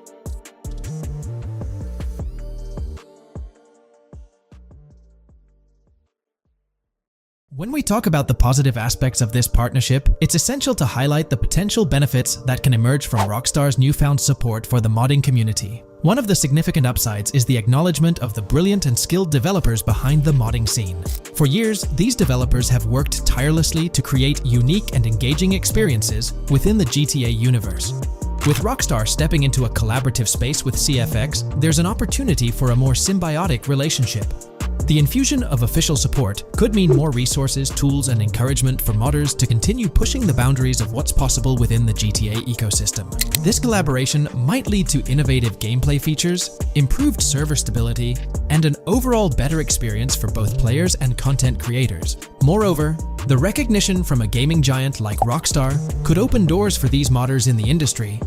When we talk about the positive aspects of this partnership, it's essential to highlight the potential benefits that can emerge from Rockstar's newfound support for the modding community. One of the significant upsides is the acknowledgement of the brilliant and skilled developers behind the modding scene. For years, these developers have worked tirelessly to create unique and engaging experiences within the GTA universe. With Rockstar stepping into a collaborative space with CFX, there's an opportunity for a more symbiotic relationship. The infusion of official support could mean more resources, tools, and encouragement for modders to continue pushing the boundaries of what's possible within the GTA ecosystem. This collaboration might lead to innovative gameplay features, improved server stability, and an overall better experience for both players and content creators. Moreover, the recognition from a gaming giant like Rockstar could open doors for these modders in the industry.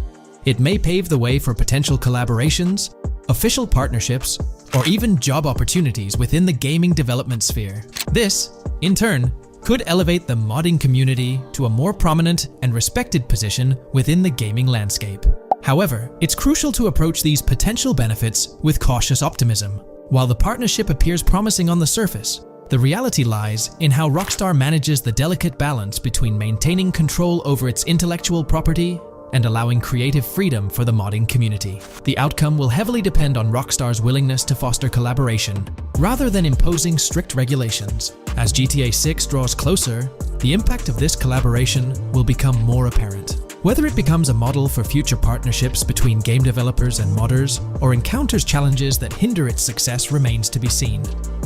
It may pave the way for potential collaborations, official partnerships, or even job opportunities within the gaming development sphere. This, in turn, could elevate the modding community to a more prominent and respected position within the gaming landscape. However, it's crucial to approach these potential benefits with cautious optimism. While the partnership appears promising on the surface, the reality lies in how Rockstar manages the delicate balance between maintaining control over its intellectual property and allowing creative freedom for the modding community. The outcome will heavily depend on Rockstar's willingness to foster collaboration, rather than imposing strict regulations. As GTA 6 draws closer, the impact of this collaboration will become more apparent. Whether it becomes a model for future partnerships between game developers and modders, or encounters challenges that hinder its success remains to be seen.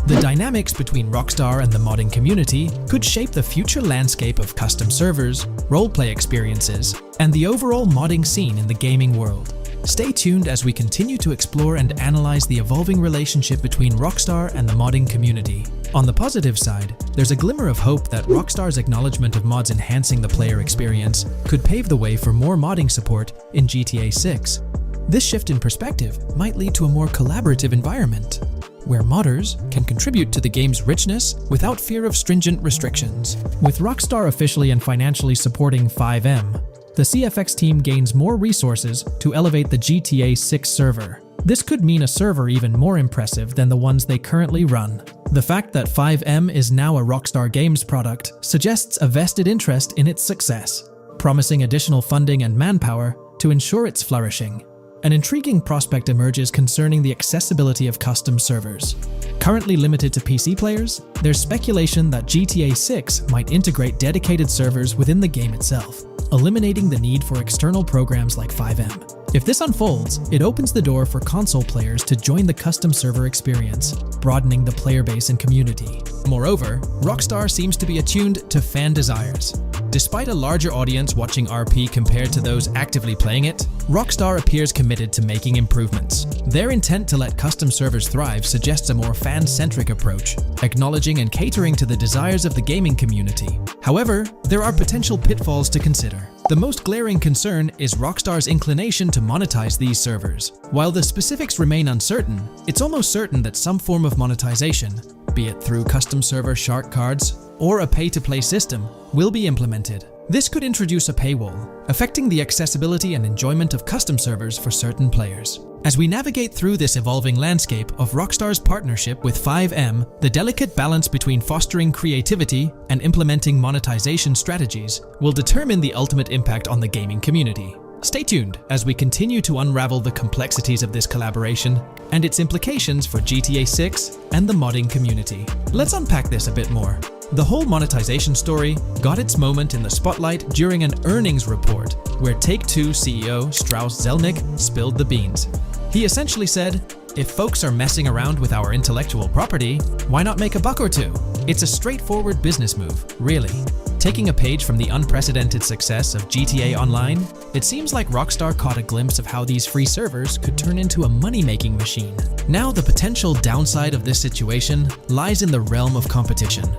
The dynamics between Rockstar and the modding community could shape the future landscape of custom servers, roleplay experiences, and the overall modding scene in the gaming world. Stay tuned as we continue to explore and analyze the evolving relationship between Rockstar and the modding community. On the positive side, there's a glimmer of hope that Rockstar's acknowledgement of mods enhancing the player experience could pave the way for more modding support in GTA 6. This shift in perspective might lead to a more collaborative environment, where modders can contribute to the game's richness without fear of stringent restrictions. With Rockstar officially and financially supporting FiveM, the CFX team gains more resources to elevate the GTA 6 server. This could mean a server even more impressive than the ones they currently run. The fact that FiveM is now a Rockstar Games product suggests a vested interest in its success, promising additional funding and manpower to ensure its flourishing. An intriguing prospect emerges concerning the accessibility of custom servers. Currently limited to PC players, there's speculation that GTA 6 might integrate dedicated servers within the game itself, eliminating the need for external programs like FiveM. If this unfolds, it opens the door for console players to join the custom server experience, broadening the player base and community. Moreover, Rockstar seems to be attuned to fan desires. Despite a larger audience watching RP compared to those actively playing it, Rockstar appears committed to making improvements. Their intent to let custom servers thrive suggests a more fan-centric approach, acknowledging and catering to the desires of the gaming community. However, there are potential pitfalls to consider. The most glaring concern is Rockstar's inclination to monetize these servers. While the specifics remain uncertain, it's almost certain that some form of monetization, be it through custom server shark cards or a pay-to-play system, will be implemented. This could introduce a paywall, affecting the accessibility and enjoyment of custom servers for certain players. As we navigate through this evolving landscape of Rockstar's partnership with FiveM, the delicate balance between fostering creativity and implementing monetization strategies will determine the ultimate impact on the gaming community. Stay tuned as we continue to unravel the complexities of this collaboration and its implications for GTA 6 and the modding community. Let's unpack this a bit more. The whole monetization story got its moment in the spotlight during an earnings report where Take-Two CEO Strauss Zelnick spilled the beans. He essentially said, "If folks are messing around with our intellectual property, why not make a buck or two?" It's a straightforward business move, really. Taking a page from the unprecedented success of GTA Online, it seems like Rockstar caught a glimpse of how these free servers could turn into a money-making machine. Now the potential downside of this situation lies in the realm of competition.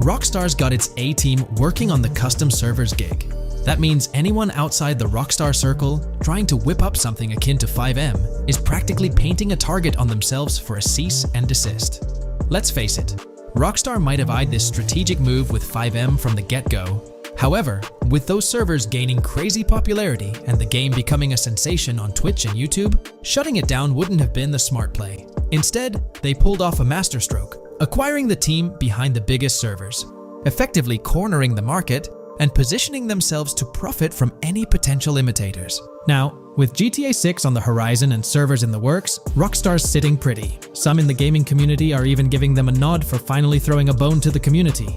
Rockstar's got its A-team working on the custom servers gig. That means anyone outside the Rockstar circle trying to whip up something akin to FiveM is practically painting a target on themselves for a cease and desist. Let's face it, Rockstar might have eyed this strategic move with FiveM from the get-go. However, with those servers gaining crazy popularity and the game becoming a sensation on Twitch and YouTube, shutting it down wouldn't have been the smart play. Instead, they pulled off a masterstroke, acquiring the team behind the biggest servers, effectively cornering the market and positioning themselves to profit from any potential imitators. Now, with GTA 6 on the horizon and servers in the works, Rockstar's sitting pretty. Some in the gaming community are even giving them a nod for finally throwing a bone to the community.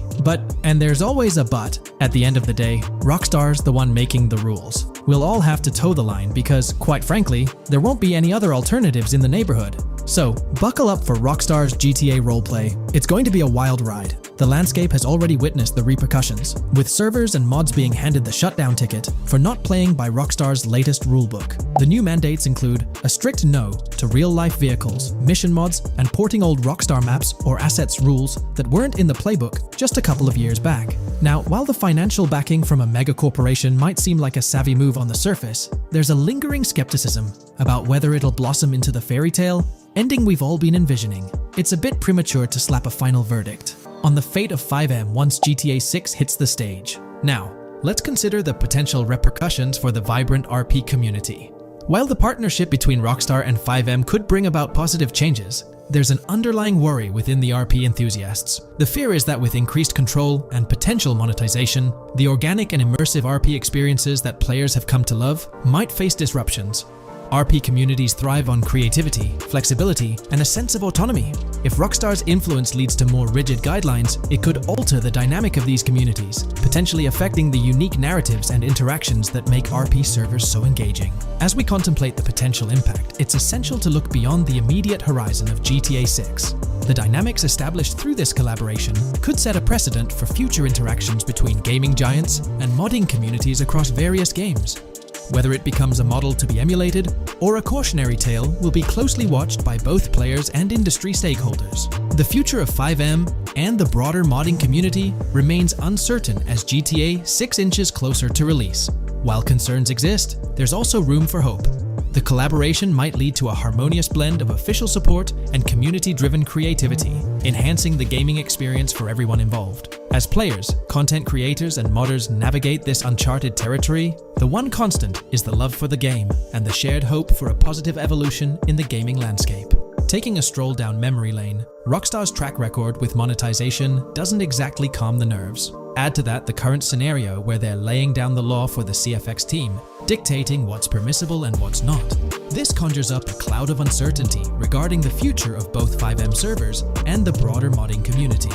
And there's always a but, at the end of the day, Rockstar's the one making the rules. We'll all have to toe the line because, quite frankly, there won't be any other alternatives in the neighborhood. So, buckle up for Rockstar's GTA roleplay. It's going to be a wild ride. The landscape has already witnessed the repercussions, with servers and mods being handed the shutdown ticket for not playing by Rockstar's latest rulebook. The new mandates include a strict no to real-life vehicles, mission mods, and porting old Rockstar maps or assets rules that weren't in the playbook just a couple of years back. Now, while the financial backing from a mega corporation might seem like a savvy move on the surface, there's a lingering skepticism about whether it'll blossom into the fairy tale ending we've all been envisioning. It's a bit premature to slap a final verdict on the fate of FiveM once GTA 6 hits the stage. Now, let's consider the potential repercussions for the vibrant RP community. While the partnership between Rockstar and FiveM could bring about positive changes, there's an underlying worry within the RP enthusiasts. The fear is that with increased control and potential monetization, the organic and immersive RP experiences that players have come to love might face disruptions. RP communities thrive on creativity, flexibility, and a sense of autonomy. If Rockstar's influence leads to more rigid guidelines, it could alter the dynamic of these communities, potentially affecting the unique narratives and interactions that make RP servers so engaging. As we contemplate the potential impact, it's essential to look beyond the immediate horizon of GTA 6. The dynamics established through this collaboration could set a precedent for future interactions between gaming giants and modding communities across various games. Whether it becomes a model to be emulated or a cautionary tale will be closely watched by both players and industry stakeholders. The future of FiveM and the broader modding community remains uncertain as GTA 6 inches closer to release. While concerns exist, there's also room for hope. The collaboration might lead to a harmonious blend of official support and community-driven creativity, enhancing the gaming experience for everyone involved. As players, content creators, and modders navigate this uncharted territory, the one constant is the love for the game and the shared hope for a positive evolution in the gaming landscape. Taking a stroll down memory lane, Rockstar's track record with monetization doesn't exactly calm the nerves. Add to that the current scenario where they're laying down the law for the CFX team, dictating what's permissible and what's not. This conjures up a cloud of uncertainty regarding the future of both FiveM servers and the broader modding community.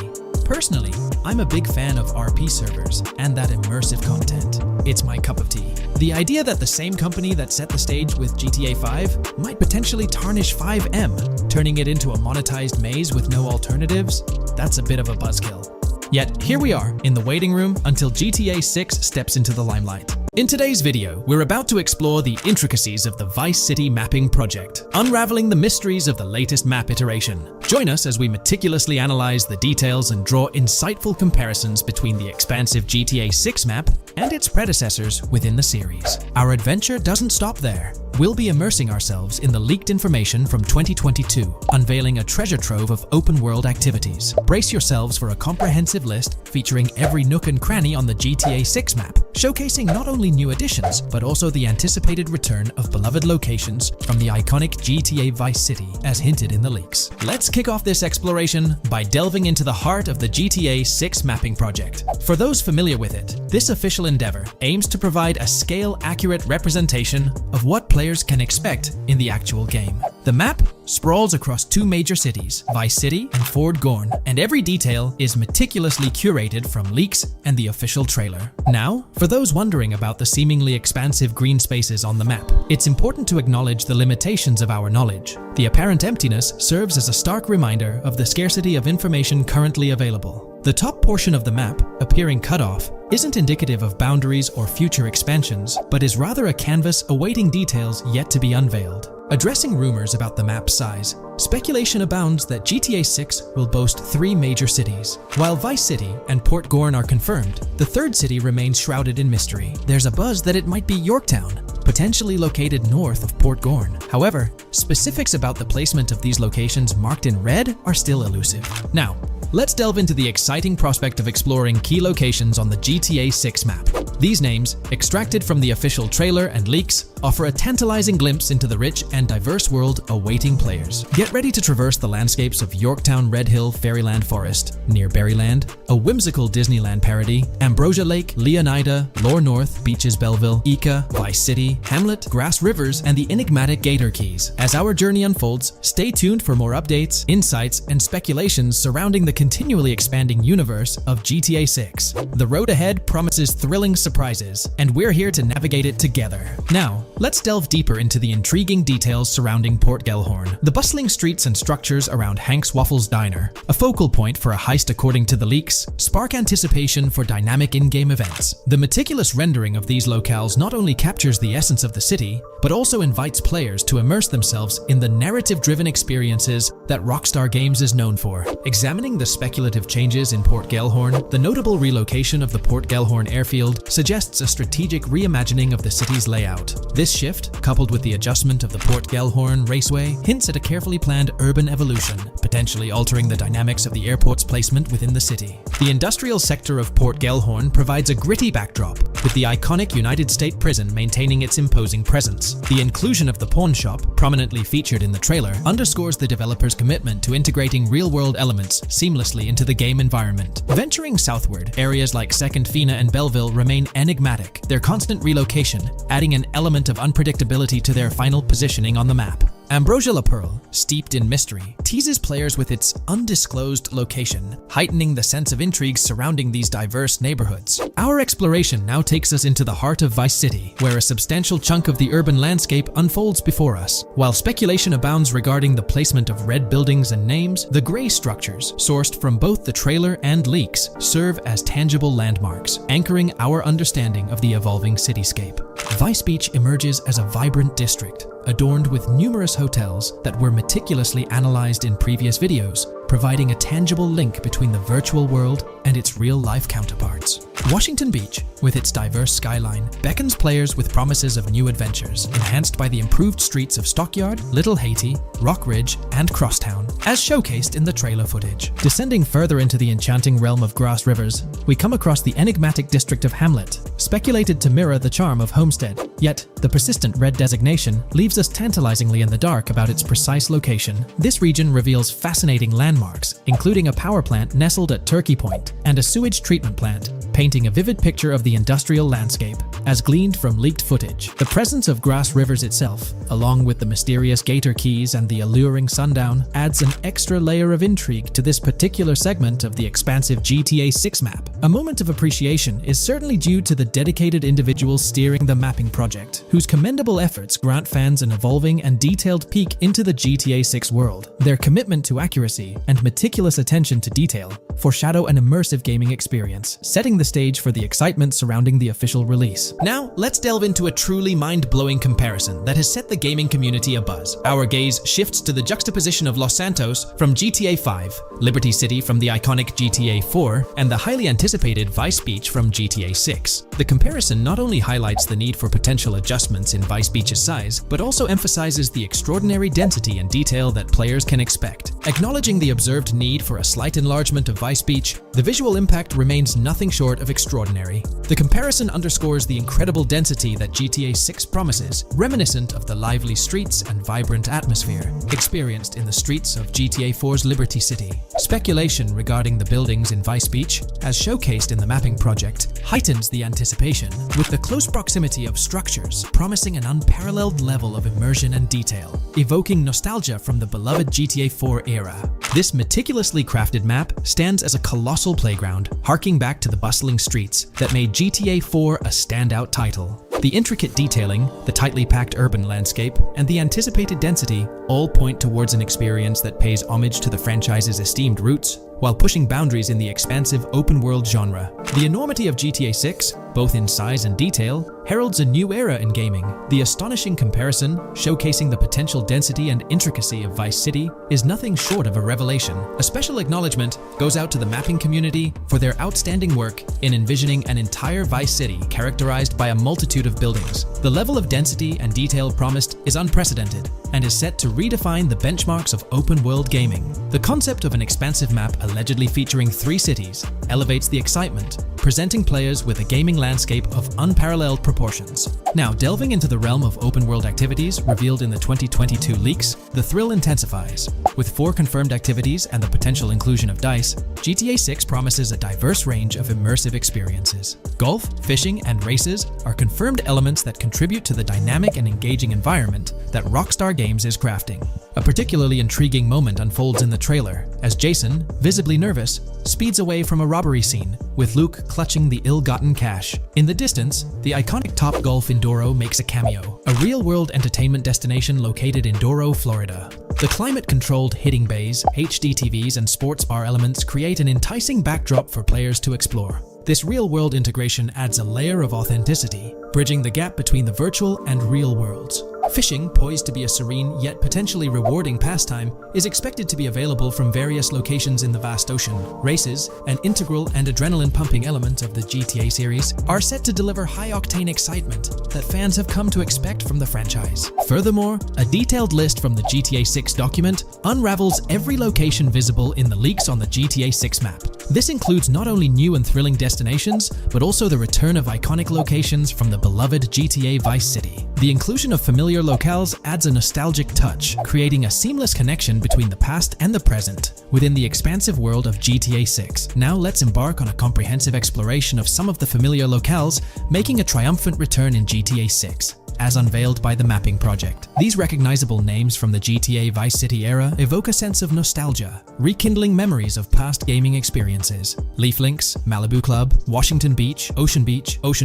Personally, I'm a big fan of RP servers and that immersive content. It's my cup of tea. The idea that the same company that set the stage with GTA 5 might potentially tarnish FiveM, turning it into a monetized maze with no alternatives, that's a bit of a buzzkill. Yet, here we are, in the waiting room until GTA 6 steps into the limelight. In today's video, we're about to explore the intricacies of the Vice City mapping project, unraveling the mysteries of the latest map iteration. Join us as we meticulously analyze the details and draw insightful comparisons between the expansive GTA 6 map and its predecessors within the series. Our adventure doesn't stop there. We'll be immersing ourselves in the leaked information from 2022, unveiling a treasure trove of open-world activities. Brace yourselves for a comprehensive list featuring every nook and cranny on the GTA 6 map, showcasing not only new additions, but also the anticipated return of beloved locations from the iconic GTA Vice City, as hinted in the leaks. Let's kick off this exploration by delving into the heart of the GTA 6 mapping project. For those familiar with it, this official endeavor aims to provide a scale-accurate representation of what players can expect in the actual game. The map sprawls across two major cities, Vice City and Fort Gorn, and every detail is meticulously curated from leaks and the official trailer. Now, for those wondering about the seemingly expansive green spaces on the map, it's important to acknowledge the limitations of our knowledge. The apparent emptiness serves as a stark reminder of the scarcity of information currently available. The top portion of the map, appearing cut off, isn't indicative of boundaries or future expansions, but is rather a canvas awaiting details yet to be unveiled. Addressing rumors about the map's size, speculation abounds that GTA 6 will boast 3 major cities. While Vice City and Port Gorn are confirmed, the third city remains shrouded in mystery. There's a buzz that it might be Yorktown, potentially located north of Port Gorn. However, specifics about the placement of these locations marked in red are still elusive. Now, let's delve into the exciting prospect of exploring key locations on the GTA 6 map. These names, extracted from the official trailer and leaks, offer a tantalizing glimpse into the rich and diverse world awaiting players. Get ready to traverse the landscapes of Yorktown Red Hill Fairyland Forest, near Berryland, a whimsical Disneyland parody, Ambrosia Lake, Leonida, Lore North, Beaches Belleville, Ica, Vice City, Hamlet, Grass Rivers, and the enigmatic Gator Keys. As our journey unfolds, stay tuned for more updates, insights, and speculations surrounding the continually expanding universe of GTA 6. The road ahead promises thrilling surprises, and we're here to navigate it together. Now, let's delve deeper into the intriguing details surrounding Port Gellhorn. The bustling streets and structures around Hank's Waffles Diner, a focal point for a heist according to the leaks, spark anticipation for dynamic in-game events. The meticulous rendering of these locales not only captures the essence of the city, but also invites players to immerse themselves in the narrative-driven experiences that Rockstar Games is known for. Examining the speculative changes in Port Gellhorn, the notable relocation of the Port Gellhorn airfield suggests a strategic reimagining of the city's layout. This shift, coupled with the adjustment of the Port Gellhorn Raceway, hints at a carefully planned urban evolution, potentially altering the dynamics of the airport's placement within the city. The industrial sector of Port Gellhorn provides a gritty backdrop, with the iconic United States prison maintaining its imposing presence. The inclusion of the pawn shop, prominently featured in the trailer, underscores the developer's commitment to integrating real-world elements seamlessly into the game environment. Venturing southward, areas like Second Fina and Belleville remain enigmatic, their constant relocation adding an element of unpredictability to their final positioning on the map. Ambrosia La Pearl, steeped in mystery, teases players with its undisclosed location, heightening the sense of intrigue surrounding these diverse neighborhoods. Our exploration now takes us into the heart of Vice City, where a substantial chunk of the urban landscape unfolds before us. While speculation abounds regarding the placement of red buildings and names, the gray structures, sourced from both the trailer and leaks, serve as tangible landmarks, anchoring our understanding of the evolving cityscape. Vice Beach emerges as a vibrant district, adorned with numerous hotels that were meticulously analyzed in previous videos, providing a tangible link between the virtual world and its real-life counterparts. Washington Beach, with its diverse skyline, beckons players with promises of new adventures, enhanced by the improved streets of Stockyard, Little Haiti, Rock Ridge, and Crosstown, as showcased in the trailer footage. Descending further into the enchanting realm of Grass Rivers, we come across the enigmatic district of Hamlet, speculated to mirror the charm of Homestead. Yet, the persistent red designation leaves us tantalizingly in the dark about its precise location. This region reveals fascinating landmarks, including a power plant nestled at Turkey Point and a sewage treatment plant, painting a vivid picture of the industrial landscape, as gleaned from leaked footage. The presence of Grass Rivers itself, along with the mysterious Gator Keys and the alluring sundown, adds an extra layer of intrigue to this particular segment of the expansive GTA 6 map. A moment of appreciation is certainly due to the dedicated individuals steering the mapping project, whose commendable efforts grant fans an evolving and detailed peek into the GTA 6 world. Their commitment to accuracy and meticulous attention to detail foreshadow an immersive gaming experience, setting the stage for the excitement surrounding the official release. Now, let's delve into a truly mind-blowing comparison that has set the gaming community abuzz. Our gaze shifts to the juxtaposition of Los Santos from GTA 5, Liberty City from the iconic GTA 4, and the highly anticipated Vice Beach from GTA 6. The comparison not only highlights the need for potential adjustments in Vice Beach's size, but also emphasizes the extraordinary density and detail that players can expect. Acknowledging the observed need for a slight enlargement of Vice Beach, the visual impact remains nothing short of extraordinary. The comparison underscores the incredible density that GTA 6 promises, reminiscent of the lively streets and vibrant atmosphere experienced in the streets of GTA 4's Liberty City. Speculation regarding the buildings in Vice Beach, as showcased in the mapping project, heightens the anticipation, with the close proximity of structures promising an unparalleled level of immersion and detail, evoking nostalgia from the beloved GTA 4 era. This meticulously crafted map stands as a colossal playground, harking back to the bustling streets that made GTA 4 a standout title. The intricate detailing, the tightly packed urban landscape, and the anticipated density all point towards an experience that pays homage to the franchise's esteemed roots, while pushing boundaries in the expansive open-world genre. The enormity of GTA 6, both in size and detail, heralds a new era in gaming. The astonishing comparison, showcasing the potential density and intricacy of Vice City, is nothing short of a revelation. A special acknowledgement goes out to the mapping community for their outstanding work in envisioning an entire Vice City characterized by a multitude of buildings. The level of density and detail promised is unprecedented and is set to redefine the benchmarks of open-world gaming. The concept of an expansive map allegedly featuring 3 cities elevates the excitement, presenting players with a gaming landscape of unparalleled proportions. Now, delving into the realm of open-world activities revealed in the 2022 leaks, the thrill intensifies. With 4 confirmed activities and the potential inclusion of dice, GTA 6 promises a diverse range of immersive experiences. Golf, fishing, and races are confirmed elements that contribute to the dynamic and engaging environment that Rockstar Games is crafting. A particularly intriguing moment unfolds in the trailer, as Jason, visibly nervous, speeds away from a robbery scene, with Luke clutching the ill-gotten cash. In the distance, the iconic Topgolf in Doro makes a cameo, a real-world entertainment destination located in Doro, Florida. The climate-controlled hitting bays, HD TVs, and sports bar elements create an enticing backdrop for players to explore. This real-world integration adds a layer of authenticity, bridging the gap between the virtual and real worlds. Fishing, poised to be a serene yet potentially rewarding pastime, is expected to be available from various locations in the vast ocean. Races, an integral and adrenaline-pumping element of the GTA series, are set to deliver high-octane excitement that fans have come to expect from the franchise. Furthermore, a detailed list from the GTA 6 document unravels every location visible in the leaks on the GTA 6 map. This includes not only new and thrilling destinations, but also the return of iconic locations from the beloved GTA Vice City. The inclusion of familiar locales adds a nostalgic touch, creating a seamless connection between the past and the present within the expansive world of GTA 6. Now let's embark on a comprehensive exploration of some of the familiar locales, making a triumphant return in GTA 6. As unveiled by the Mapping Project. These recognizable names from the GTA Vice City era evoke a sense of nostalgia, rekindling memories of past gaming experiences. Leaf Links, Malibu Club, Washington Beach, Ocean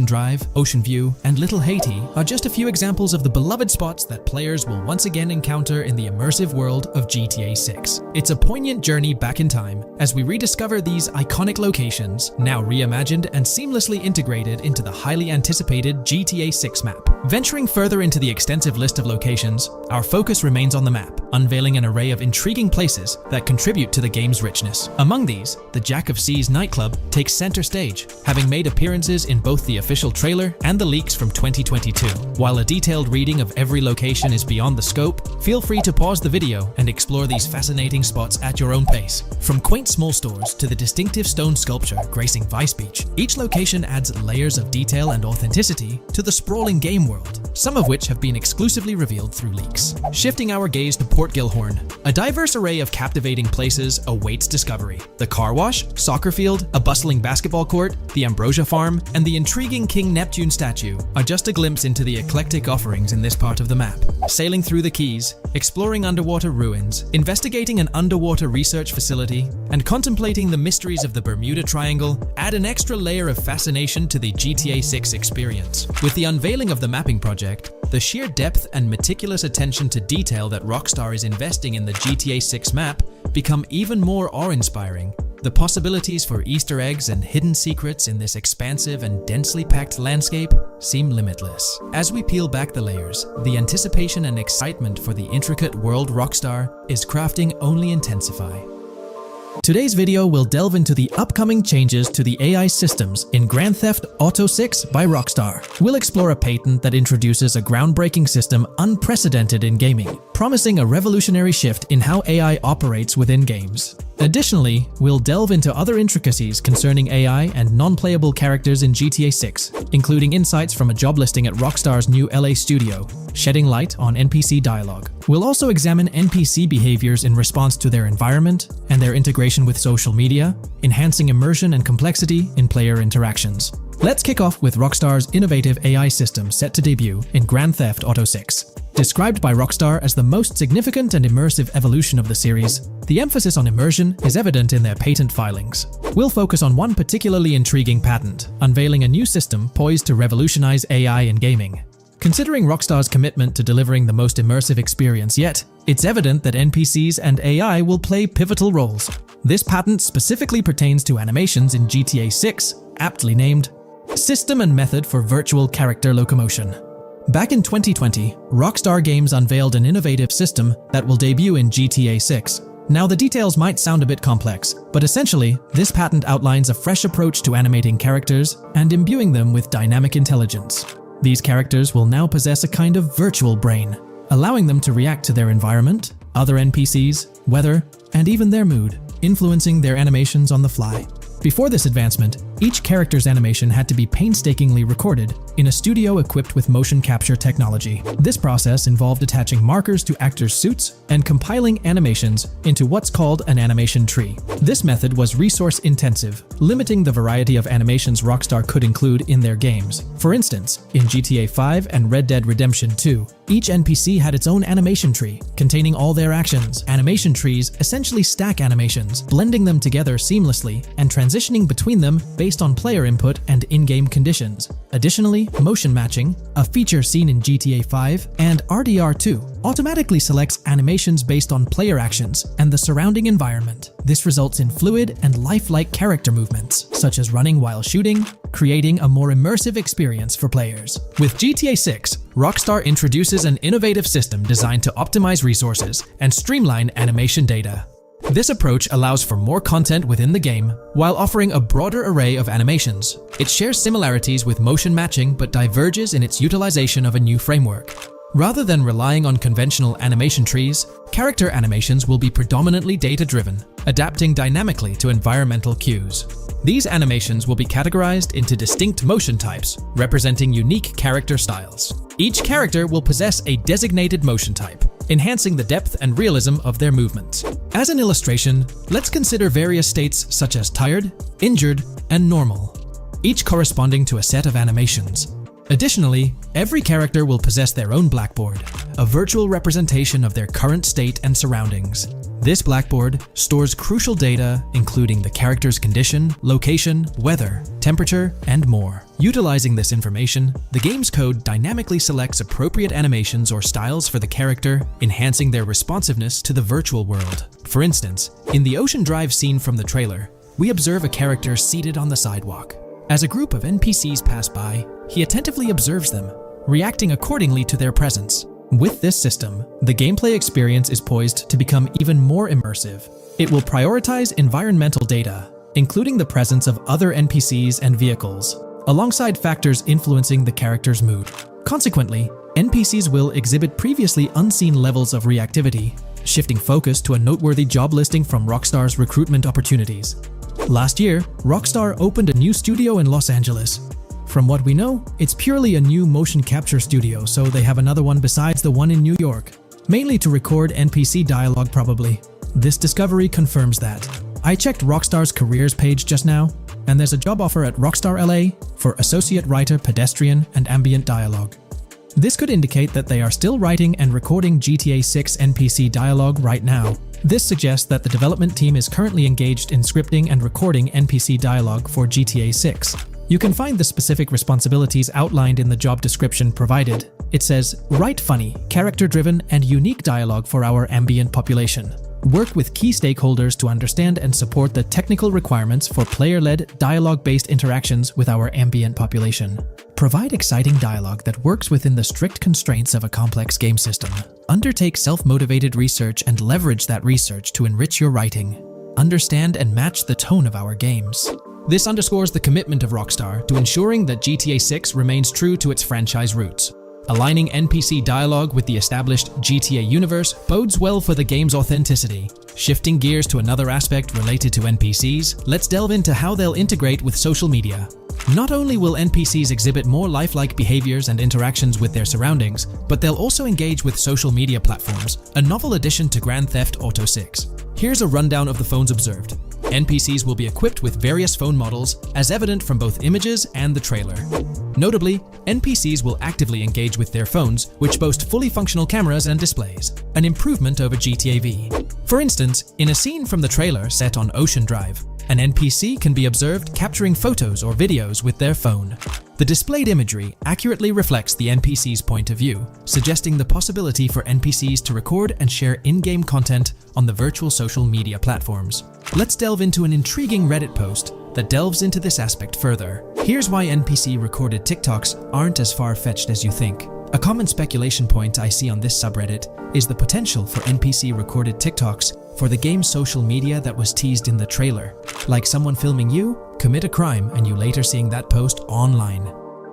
Drive, Ocean View, and Little Haiti are just a few examples of the beloved spots that players will once again encounter in the immersive world of GTA 6. It's a poignant journey back in time as we rediscover these iconic locations, now reimagined and seamlessly integrated into the highly anticipated GTA 6 map. Venturing further into the extensive list of locations, our focus remains on the map, unveiling an array of intriguing places that contribute to the game's richness. Among these, the Jack of Seas nightclub takes center stage, having made appearances in both the official trailer and the leaks from 2022. While a detailed reading of every location is beyond the scope, feel free to pause the video and explore these fascinating spots at your own pace. From quaint small stores to the distinctive stone sculpture gracing Vice Beach, each location adds layers of detail and authenticity to the sprawling game world, some of which have been exclusively revealed through leaks. Shifting our gaze to Port Gilhorn, a diverse array of captivating places awaits discovery. The car wash, soccer field, a bustling basketball court, the Ambrosia Farm, and the intriguing King Neptune statue are just a glimpse into the eclectic offerings in this part of the map. Sailing through the Keys, exploring underwater ruins, investigating an underwater research facility, and contemplating the mysteries of the Bermuda Triangle add an extra layer of fascination to the GTA 6 experience. With the unveiling of the Mapping Project, the sheer depth and meticulous attention to detail that Rockstar is investing in the GTA 6 map become even more awe-inspiring. The possibilities for Easter eggs and hidden secrets in this expansive and densely packed landscape seem limitless. As we peel back the layers, the anticipation and excitement for the intricate world Rockstar is crafting only intensify. Today's video will delve into the upcoming changes to the AI systems in Grand Theft Auto 6 by Rockstar. We'll explore a patent that introduces a groundbreaking system unprecedented in gaming, promising a revolutionary shift in how AI operates within games. Additionally, we'll delve into other intricacies concerning AI and non-playable characters in GTA 6, including insights from a job listing at Rockstar's new LA studio, shedding light on NPC dialogue. We'll also examine NPC behaviors in response to their environment and their integration with social media, enhancing immersion and complexity in player interactions. Let's kick off with Rockstar's innovative AI system set to debut in Grand Theft Auto 6. Described by Rockstar as the most significant and immersive evolution of the series, the emphasis on immersion is evident in their patent filings. We'll focus on one particularly intriguing patent, unveiling a new system poised to revolutionize AI in gaming. Considering Rockstar's commitment to delivering the most immersive experience yet, it's evident that NPCs and AI will play pivotal roles. This patent specifically pertains to animations in GTA 6, aptly named System and Method for Virtual Character Locomotion. Back in 2020, Rockstar Games unveiled an innovative system that will debut in GTA 6. Now, the details might sound a bit complex, but essentially, this patent outlines a fresh approach to animating characters and imbuing them with dynamic intelligence. These characters will now possess a kind of virtual brain, allowing them to react to their environment, other NPCs, weather, and even their mood, influencing their animations on the fly. Before this advancement, Each character's animation had to be painstakingly recorded in a studio equipped with motion capture technology. This process involved attaching markers to actors' suits and compiling animations into what's called an animation tree. This method was resource-intensive, limiting the variety of animations Rockstar could include in their games. For instance, in GTA 5 and Red Dead Redemption 2, each NPC had its own animation tree, containing all their actions. Animation trees essentially stack animations, blending them together seamlessly and transitioning between them based on player input and in-game conditions. Additionally, motion matching, a feature seen in GTA 5 and RDR2, automatically selects animations based on player actions and the surrounding environment. This results in fluid and lifelike character movements, such as running while shooting, creating a more immersive experience for players. With GTA 6, Rockstar introduces an innovative system designed to optimize resources and streamline animation data. This approach allows for more content within the game while offering a broader array of animations. It shares similarities with motion matching but diverges in its utilization of a new framework. Rather than relying on conventional animation trees, character animations will be predominantly data-driven, adapting dynamically to environmental cues. These animations will be categorized into distinct motion types, representing unique character styles. Each character will possess a designated motion type, enhancing the depth and realism of their movements. As an illustration, let's consider various states such as tired, injured, and normal, each corresponding to a set of animations. Additionally, every character will possess their own blackboard, a virtual representation of their current state and surroundings. This blackboard stores crucial data including the character's condition, location, weather, temperature, and more. Utilizing this information, the game's code dynamically selects appropriate animations or styles for the character, enhancing their responsiveness to the virtual world. For instance, in the Ocean Drive scene from the trailer, we observe a character seated on the sidewalk. As a group of NPCs pass by, he attentively observes them, reacting accordingly to their presence. With this system, the gameplay experience is poised to become even more immersive. It will prioritize environmental data, including the presence of other NPCs and vehicles, alongside factors influencing the character's mood. Consequently, NPCs will exhibit previously unseen levels of reactivity, shifting focus to a noteworthy job listing from Rockstar's recruitment opportunities. Last year, Rockstar opened a new studio in Los Angeles. From what we know, it's purely a new motion capture studio, so they have another one besides the one in New York, mainly to record NPC dialogue probably. This discovery confirms that. I checked Rockstar's careers page just now, and there's a job offer at Rockstar LA for Associate Writer Pedestrian and Ambient Dialogue. This could indicate that they are still writing and recording GTA 6 NPC dialogue right now. This suggests that the development team is currently engaged in scripting and recording NPC dialogue for GTA 6. You can find the specific responsibilities outlined in the job description provided. It says, write funny, character-driven, and unique dialogue for our ambient population. Work with key stakeholders to understand and support the technical requirements for player-led, dialogue-based interactions with our ambient population. Provide exciting dialogue that works within the strict constraints of a complex game system. Undertake self-motivated research and leverage that research to enrich your writing. Understand and match the tone of our games. This underscores the commitment of Rockstar to ensuring that GTA 6 remains true to its franchise roots. Aligning NPC dialogue with the established GTA universe bodes well for the game's authenticity. Shifting gears to another aspect related to NPCs, let's delve into how they'll integrate with social media. Not only will NPCs exhibit more lifelike behaviors and interactions with their surroundings, but they'll also engage with social media platforms, a novel addition to Grand Theft Auto 6. Here's a rundown of the phones observed. NPCs will be equipped with various phone models, as evident from both images and the trailer. Notably, NPCs will actively engage with their phones, which boast fully functional cameras and displays, an improvement over GTA V. For instance, in a scene from the trailer set on Ocean Drive, an NPC can be observed capturing photos or videos with their phone. The displayed imagery accurately reflects the NPC's point of view, suggesting the possibility for NPCs to record and share in-game content on the virtual social media platforms. Let's delve into an intriguing Reddit post that delves into this aspect further. Here's why NPC-recorded TikToks aren't as far-fetched as you think. A common speculation point I see on this subreddit is the potential for NPC-recorded TikToks for the game's social media that was teased in the trailer, like someone filming you commit a crime and you later seeing that post online.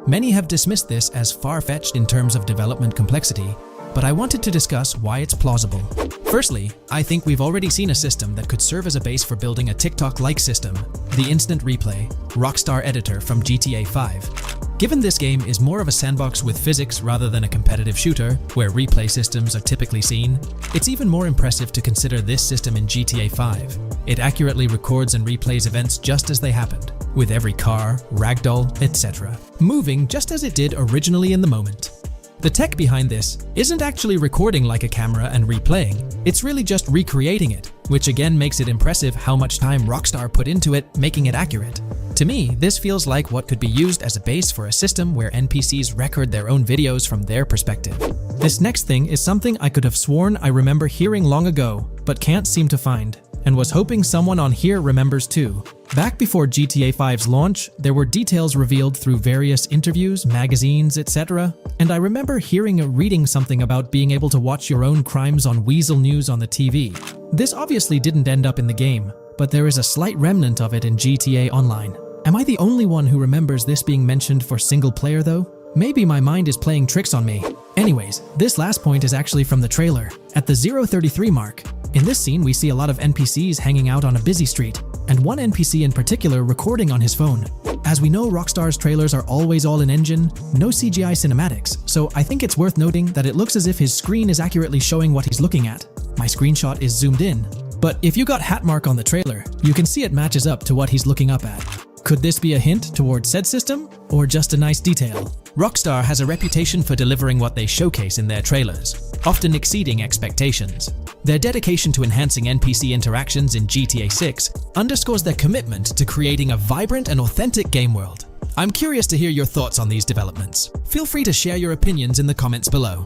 Many have dismissed this as far-fetched in terms of development complexity, but I wanted to discuss why it's plausible. Firstly, I think we've already seen a system that could serve as a base for building a TikTok-like system, the Instant Replay, Rockstar editor from GTA 5. Given this game is more of a sandbox with physics rather than a competitive shooter, where replay systems are typically seen, it's even more impressive to consider this system in GTA 5. It accurately records and replays events just as they happened, with every car, ragdoll, etc., moving just as it did originally in the moment. The tech behind this isn't actually recording like a camera and replaying, it's really just recreating it, which again makes it impressive how much time Rockstar put into it, making it accurate. To me, this feels like what could be used as a base for a system where NPCs record their own videos from their perspective. This next thing is something I could have sworn I remember hearing long ago, but can't seem to find, and was hoping someone on here remembers too. Back before GTA 5's launch, there were details revealed through various interviews, magazines, etc., and I remember hearing or reading something about being able to watch your own crimes on Weasel News on the TV. This obviously didn't end up in the game, but there is a slight remnant of it in GTA Online. Am I the only one who remembers this being mentioned for single player though? Maybe my mind is playing tricks on me. Anyways, this last point is actually from the trailer, at the 0:33 mark. In this scene, we see a lot of NPCs hanging out on a busy street, and one NPC in particular recording on his phone. As we know, Rockstar's trailers are always all in engine, no CGI cinematics, so I think it's worth noting that it looks as if his screen is accurately showing what he's looking at. My screenshot is zoomed in, but if you got Hatmark on the trailer, you can see it matches up to what he's looking up at. Could this be a hint towards said system, or just a nice detail? Rockstar has a reputation for delivering what they showcase in their trailers, often exceeding expectations. Their dedication to enhancing NPC interactions in GTA 6 underscores their commitment to creating a vibrant and authentic game world. I'm curious to hear your thoughts on these developments. Feel free to share your opinions in the comments below.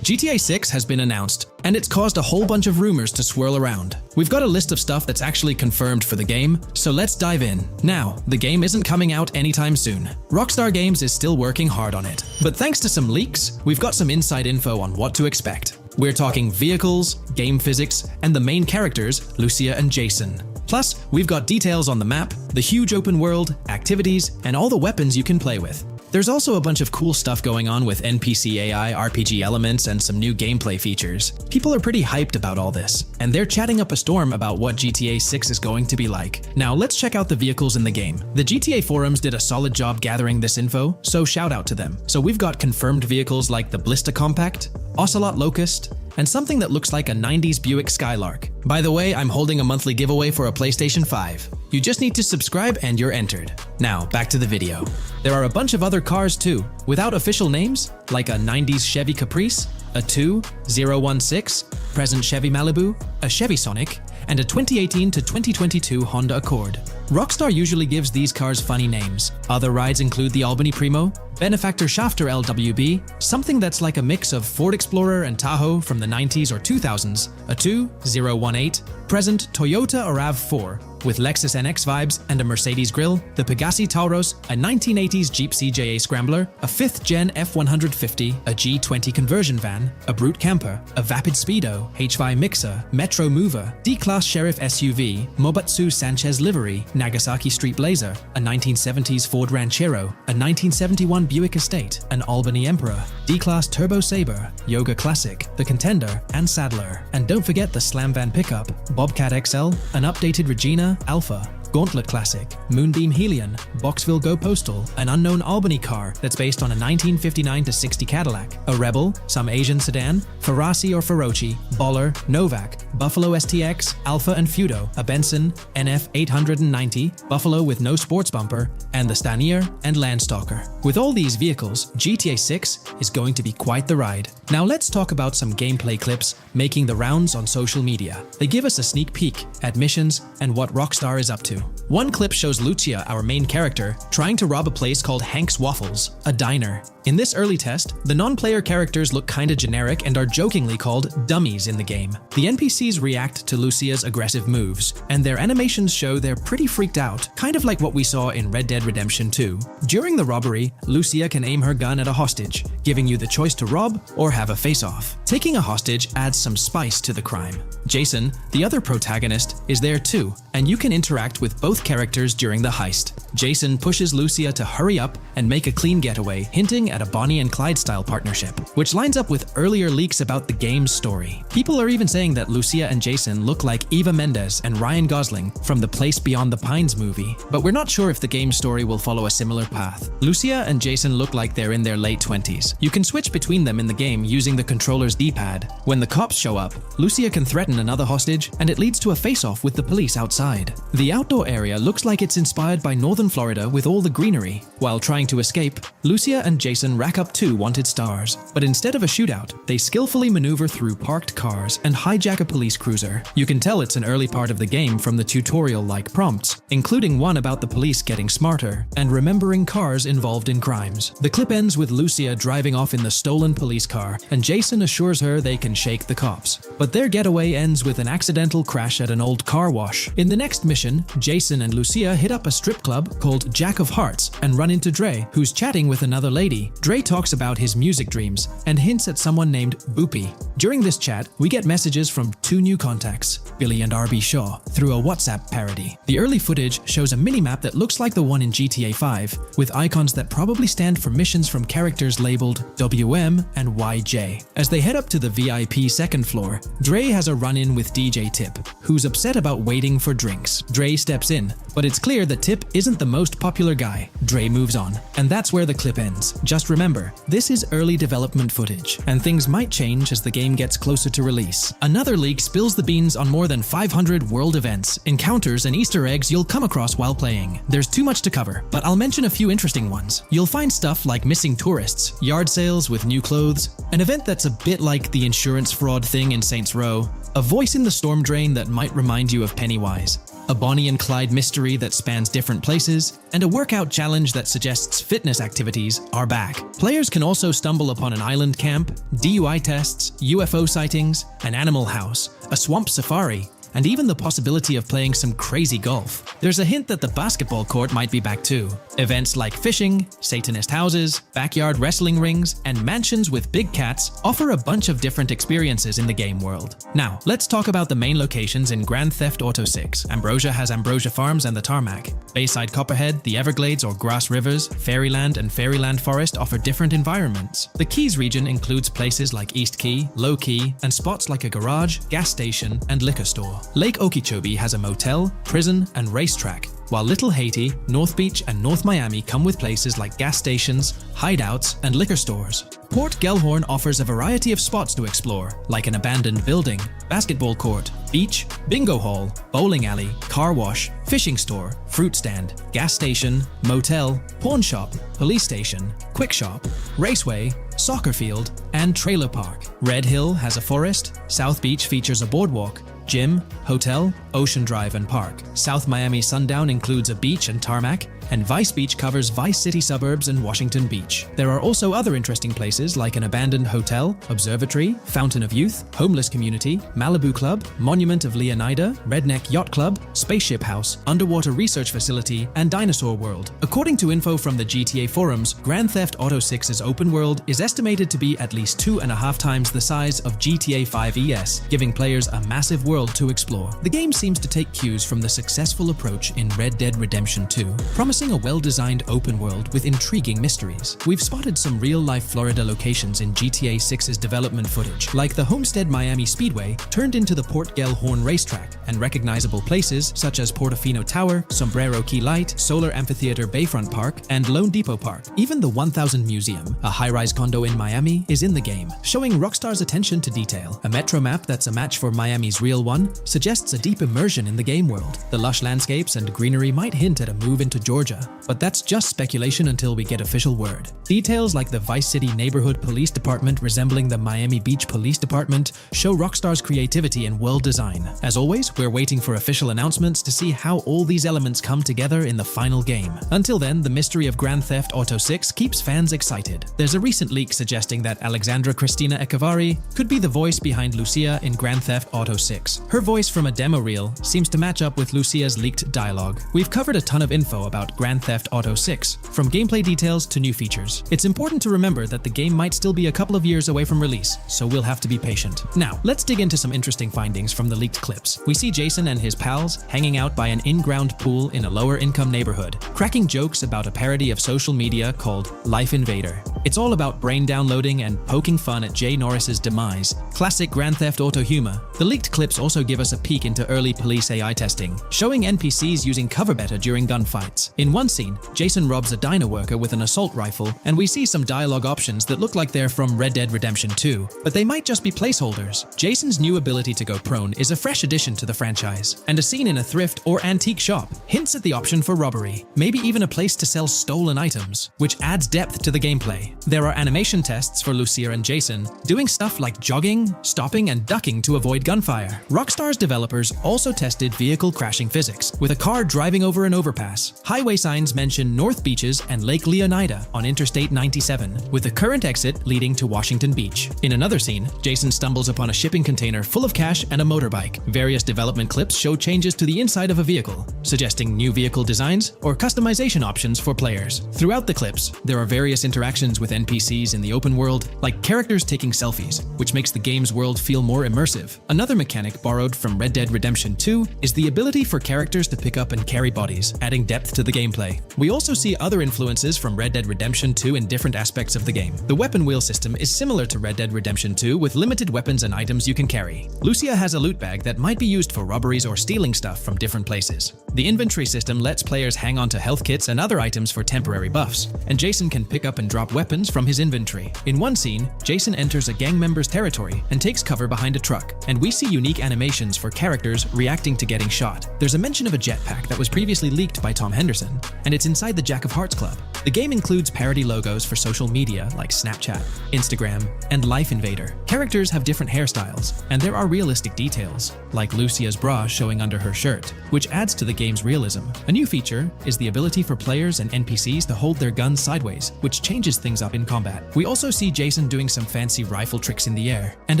GTA 6 has been announced, and it's caused a whole bunch of rumors to swirl around. We've got a list of stuff that's actually confirmed for the game, so let's dive in. Now, the game isn't coming out anytime soon. Rockstar Games is still working hard on it, but thanks to some leaks, we've got some inside info on what to expect. We're talking vehicles, game physics, and the main characters, Lucia and Jason. Plus, we've got details on the map, the huge open world, activities, and all the weapons you can play with. There's also a bunch of cool stuff going on with NPC AI, RPG elements, and some new gameplay features. People are pretty hyped about all this, and they're chatting up a storm about what GTA 6 is going to be like. Now let's check out the vehicles in the game. The GTA forums did a solid job gathering this info, so shout out to them. So we've got confirmed vehicles like the Blista Compact, Ocelot Locust, and something that looks like a 90s Buick Skylark. By the way, I'm holding a monthly giveaway for a PlayStation 5. You just need to subscribe and you're entered. Now, back to the video. There are a bunch of other cars too, without official names, like a 90s Chevy Caprice, a 2016 present Chevy Malibu, a Chevy Sonic, and a 2018 to 2022 Honda Accord. Rockstar usually gives these cars funny names. Other rides include the Albany Primo, Benefactor Shafter LWB, something that's like a mix of Ford Explorer and Tahoe from the 90s or 2000s, a 2018 present Toyota RAV4, with Lexus NX vibes and a Mercedes grille, the Pegassi Tauros, a 1980s Jeep CJA Scrambler, a 5th Gen F150, a G20 conversion van, a Brute Camper, a Vapid Speedo, HY Mixer, Metro Mover, D-Class Sheriff SUV, Mobatsu Sanchez Livery, Nagasaki Street Blazer, a 1970s Ford Ranchero, a 1971 Buick Estate, an Albany Emperor, D-Class Turbo Sabre, Yoga Classic, the Contender, and Sadler. And don't forget the Slam Van pickup, Bobcat XL, an updated Regina Alpha, Gauntlet Classic, Moonbeam Helion, Boxville Go Postal, an unknown Albany car that's based on a 1959-60 Cadillac, a Rebel, some Asian sedan, Ferrari or Feroci, Baller, Novak, Buffalo STX, Alpha and Feudo, a Benson, NF 890, Buffalo with no sports bumper, and the Stanier and Landstalker. With all these vehicles, GTA 6 is going to be quite the ride. Now let's talk about some gameplay clips making the rounds on social media. They give us a sneak peek at missions and what Rockstar is up to. One clip shows Lucia, our main character, trying to rob a place called Hank's Waffles, a diner. In this early test, the non-player characters look kinda generic and are jokingly called dummies in the game. The NPCs react to Lucia's aggressive moves, and their animations show they're pretty freaked out, kind of like what we saw in Red Dead Redemption 2. During the robbery, Lucia can aim her gun at a hostage, giving you the choice to rob or have a face-off. Taking a hostage adds some spice to the crime. Jason, the other protagonist, is there too, and you can interact with both characters during the heist. Jason pushes Lucia to hurry up and make a clean getaway, hinting hinting at a Bonnie and Clyde-style partnership, which lines up with earlier leaks about the game's story. People are even saying that Lucia and Jason look like Eva Mendes and Ryan Gosling from the Place Beyond the Pines movie, but we're not sure if the game's story will follow a similar path. Lucia and Jason look like they're in their late 20s. You can switch between them in the game using the controller's D-pad. When the cops show up, Lucia can threaten another hostage, and it leads to a face-off with the police outside. The outdoor area looks like it's inspired by northern Florida with all the greenery. While trying to escape, Lucia and Jason rack up 2 wanted stars, but instead of a shootout, they skillfully maneuver through parked cars and hijack a police cruiser. You can tell it's an early part of the game from the tutorial-like prompts, including one about the police getting smarter and remembering cars involved in crimes. The clip ends with Lucia driving off in the stolen police car, and Jason assures her they can shake the cops. But their getaway ends with an accidental crash at an old car wash. In the next mission, Jason and Lucia hit up a strip club called Jack of Hearts and run into Dre, who's chatting with another lady. Dre talks about his music dreams and hints at someone named Boopy. During this chat, we get messages from 2 new contacts, Billy and RB Shaw, through a WhatsApp parody. The early footage shows a minimap that looks like the one in GTA 5, with icons that probably stand for missions from characters labeled WM and YJ. As they head up to the VIP second floor, Dre has a run-in with DJ Tip, who's upset about waiting for drinks. Dre steps in, but it's clear that Tip isn't the most popular guy. Dre moves on, and that's where the clip ends. Just remember, this is early development footage, and things might change as the game gets closer to release. Another leak spills the beans on more than 500 world events, encounters, and Easter eggs you'll come across while playing. There's too much to cover, but I'll mention a few interesting ones. You'll find stuff like missing tourists, yard sales with new clothes, an event that's a bit like the insurance fraud thing in Saints Row, a voice in the storm drain that might remind you of Pennywise, a Bonnie and Clyde mystery that spans different places, and a workout challenge that suggests fitness activities are back. Players can also stumble upon an island camp, DUI tests, UFO sightings, an animal house, a swamp safari, and even the possibility of playing some crazy golf. There's a hint that the basketball court might be back too. Events like fishing, Satanist houses, backyard wrestling rings, and mansions with big cats offer a bunch of different experiences in the game world. Now, let's talk about the main locations in Grand Theft Auto 6. Ambrosia has Ambrosia Farms and the Tarmac. Bayside Copperhead, the Everglades or Grass Rivers, Fairyland and Fairyland Forest offer different environments. The Keys region includes places like East Key, Low Key, and spots like a garage, gas station, and liquor store. Lake Okeechobee has a motel, prison, and racetrack, while Little Haiti, North Beach, and North Miami come with places like gas stations, hideouts, and liquor stores. Port Gellhorn offers a variety of spots to explore, like an abandoned building, basketball court, beach, bingo hall, bowling alley, car wash, fishing store, fruit stand, gas station, motel, pawn shop, police station, quick shop, raceway, soccer field, and trailer park. Red Hill has a forest, South Beach features a boardwalk, gym, hotel, Ocean Drive, and park. South Miami Sundown includes a beach and tarmac, and Vice Beach covers Vice City suburbs and Washington Beach. There are also other interesting places like an abandoned hotel, observatory, Fountain of Youth, homeless community, Malibu Club, Monument of Leonida, Redneck Yacht Club, Spaceship House, underwater research facility, and Dinosaur World. According to info from the GTA forums, Grand Theft Auto 6's open world is estimated to be at least 2.5 times the size of GTA 5 ES, giving players a massive world to explore. The game seems to take cues from the successful approach in Red Dead Redemption 2, promising a well-designed open world with intriguing mysteries. We've spotted some real-life Florida locations in GTA 6's development footage, like the Homestead Miami Speedway turned into the Port Gellhorn racetrack, and recognizable places such as Portofino Tower, Sombrero Key Light, Solar Amphitheater Bayfront Park, and Lone Depot Park. Even the 1000 Museum, a high-rise condo in Miami, is in the game, showing Rockstar's attention to detail. A metro map that's a match for Miami's real one suggests a deep immersion in the game world. The lush landscapes and greenery might hint at a move into Georgia, but that's just speculation until we get official word. Details like the Vice City Neighborhood Police Department resembling the Miami Beach Police Department show Rockstar's creativity in world design. As always, we're waiting for official announcements to see how all these elements come together in the final game. Until then, the mystery of Grand Theft Auto 6 keeps fans excited. There's a recent leak suggesting that Alexandra Christina Echevarri could be the voice behind Lucia in Grand Theft Auto 6. Her voice from a demo reel seems to match up with Lucia's leaked dialogue. We've covered a ton of info about about Grand Theft Auto 6, from gameplay details to new features. It's important to remember that the game might still be a couple of years away from release, so we'll have to be patient. Now, let's dig into some interesting findings from the leaked clips. We see Jason and his pals hanging out by an in-ground pool in a lower-income neighborhood, cracking jokes about a parody of social media called Life Invader. It's all about brain downloading and poking fun at Jay Norris's demise. Classic Grand Theft Auto humor. The leaked clips also give us a peek into early police AI testing, showing NPCs using cover better during gunfights. In one scene, Jason robs a diner worker with an assault rifle, and we see some dialogue options that look like they're from Red Dead Redemption 2, but they might just be placeholders. Jason's new ability to go prone is a fresh addition to the franchise, and a scene in a thrift or antique shop hints at the option for robbery, maybe even a place to sell stolen items, which adds depth to the gameplay. There are animation tests for Lucia and Jason, doing stuff like jogging, stopping, and ducking to avoid gunfire. Rockstar's developers also tested vehicle crashing physics, with a car driving over an overpass. Highway signs mention North Beaches and Lake Leonida on Interstate 97, with the current exit leading to Washington Beach. In another scene, Jason stumbles upon a shipping container full of cash and a motorbike. Various development clips show changes to the inside of a vehicle, suggesting new vehicle designs or customization options for players. Throughout the clips, there are various interactions with NPCs in the open world, like characters taking selfies, which makes the game's world feel more immersive. Another mechanic borrowed from Red Dead Redemption 2 is the ability for characters to pick up and carry bodies, adding depth to the gameplay. We also see other influences from Red Dead Redemption 2 in different aspects of the game. The weapon wheel system is similar to Red Dead Redemption 2 with limited weapons and items you can carry. Lucia has a loot bag that might be used for robberies or stealing stuff from different places. The inventory system lets players hang on to health kits and other items for temporary buffs, and Jason can pick up and drop weapons from his inventory. In one scene, Jason enters a gang member's territory and takes cover behind a truck, and we see unique animations for characters reacting to getting shot. There's a mention of a jetpack that was previously leaked by Tom Henderson, and it's inside the Jack of Hearts Club. The game includes parody logos for social media like Snapchat, Instagram, and Life Invader. Characters have different hairstyles, and there are realistic details, like Lucia's bra showing under her shirt, which adds to the game's realism. A new feature is the ability for players and NPCs to hold their guns sideways, which changes things up in combat. We also see Jason doing some fancy rifle tricks in the air, and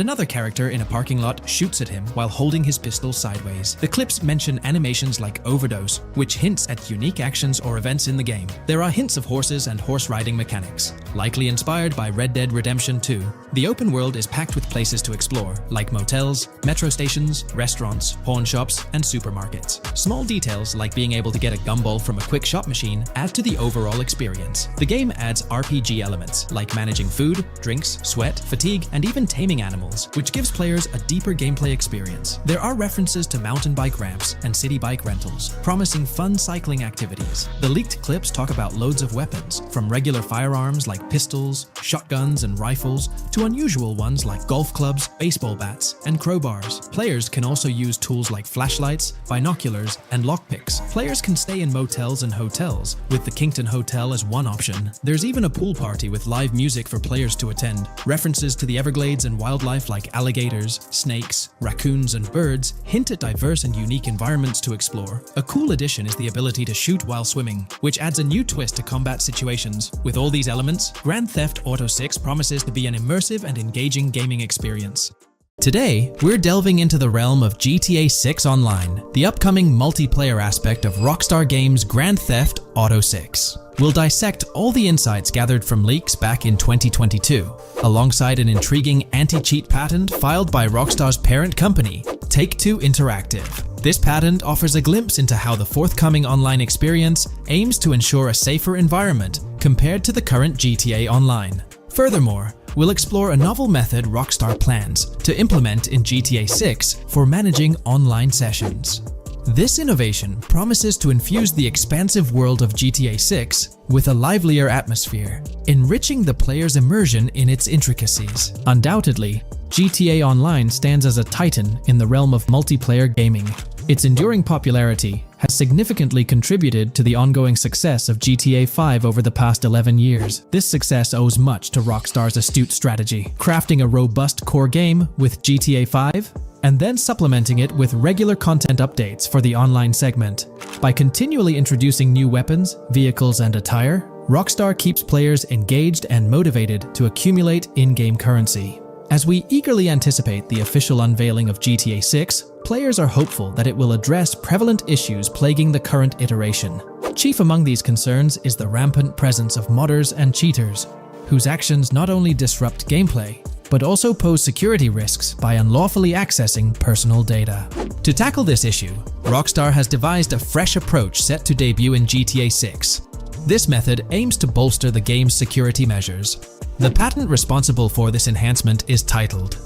another character in a parking lot shoots at him while holding his pistol sideways. The clips mention animations like overdose, which hints at unique actions or events in the game. There are hints of horses and horse riding mechanics, likely inspired by Red Dead Redemption 2. The open world is packed with places to explore, like motels, metro stations, restaurants, pawn shops, and supermarkets. Small details like being able to get a gumball from a quick shop machine add to the overall experience. The game adds RPG elements, like managing food, drinks, sweat, fatigue, and even taming animals, which gives players a deeper gameplay experience. There are references to mountain bike ramps and city bike rentals, promising fun cycling activities. The leaked clips talk about loads of weapons, from regular firearms like pistols, shotguns, and rifles, to unusual ones like golf clubs, baseball bats, and crowbars. Players can also use tools like flashlights, binoculars, and lockpicks. Players can stay in motels and hotels, with the Kington Hotel as one option. There's even a pool party with live music for players to attend. References to the Everglades and wildlife like alligators, snakes, raccoons, and birds hint at diverse and unique environments to explore. A cool addition is the ability to shoot while swimming, which adds a new twist to combat situations. With all these elements, Grand Theft Auto 6 promises to be an immersive and engaging gaming experience. Today, we're delving into the realm of GTA 6 Online, the upcoming multiplayer aspect of Rockstar Games' Grand Theft Auto 6. We'll dissect all the insights gathered from leaks back in 2022, alongside an intriguing anti-cheat patent filed by Rockstar's parent company, Take-Two Interactive. This patent offers a glimpse into how the forthcoming online experience aims to ensure a safer environment compared to the current GTA Online. Furthermore, we'll explore a novel method Rockstar plans to implement in GTA 6 for managing online sessions. This innovation promises to infuse the expansive world of GTA 6 with a livelier atmosphere, enriching the player's immersion in its intricacies. Undoubtedly, GTA Online stands as a titan in the realm of multiplayer gaming. Its enduring popularity has significantly contributed to the ongoing success of GTA 5 over the past 11 years. This success owes much to Rockstar's astute strategy, crafting a robust core game with GTA 5 and then supplementing it with regular content updates for the online segment. By continually introducing new weapons, vehicles, and attire, Rockstar keeps players engaged and motivated to accumulate in-game currency. As we eagerly anticipate the official unveiling of GTA 6, players are hopeful that it will address prevalent issues plaguing the current iteration. Chief among these concerns is the rampant presence of modders and cheaters, whose actions not only disrupt gameplay, but also pose security risks by unlawfully accessing personal data. To tackle this issue, Rockstar has devised a fresh approach set to debut in GTA 6. This method aims to bolster the game's security measures. The patent responsible for this enhancement is titled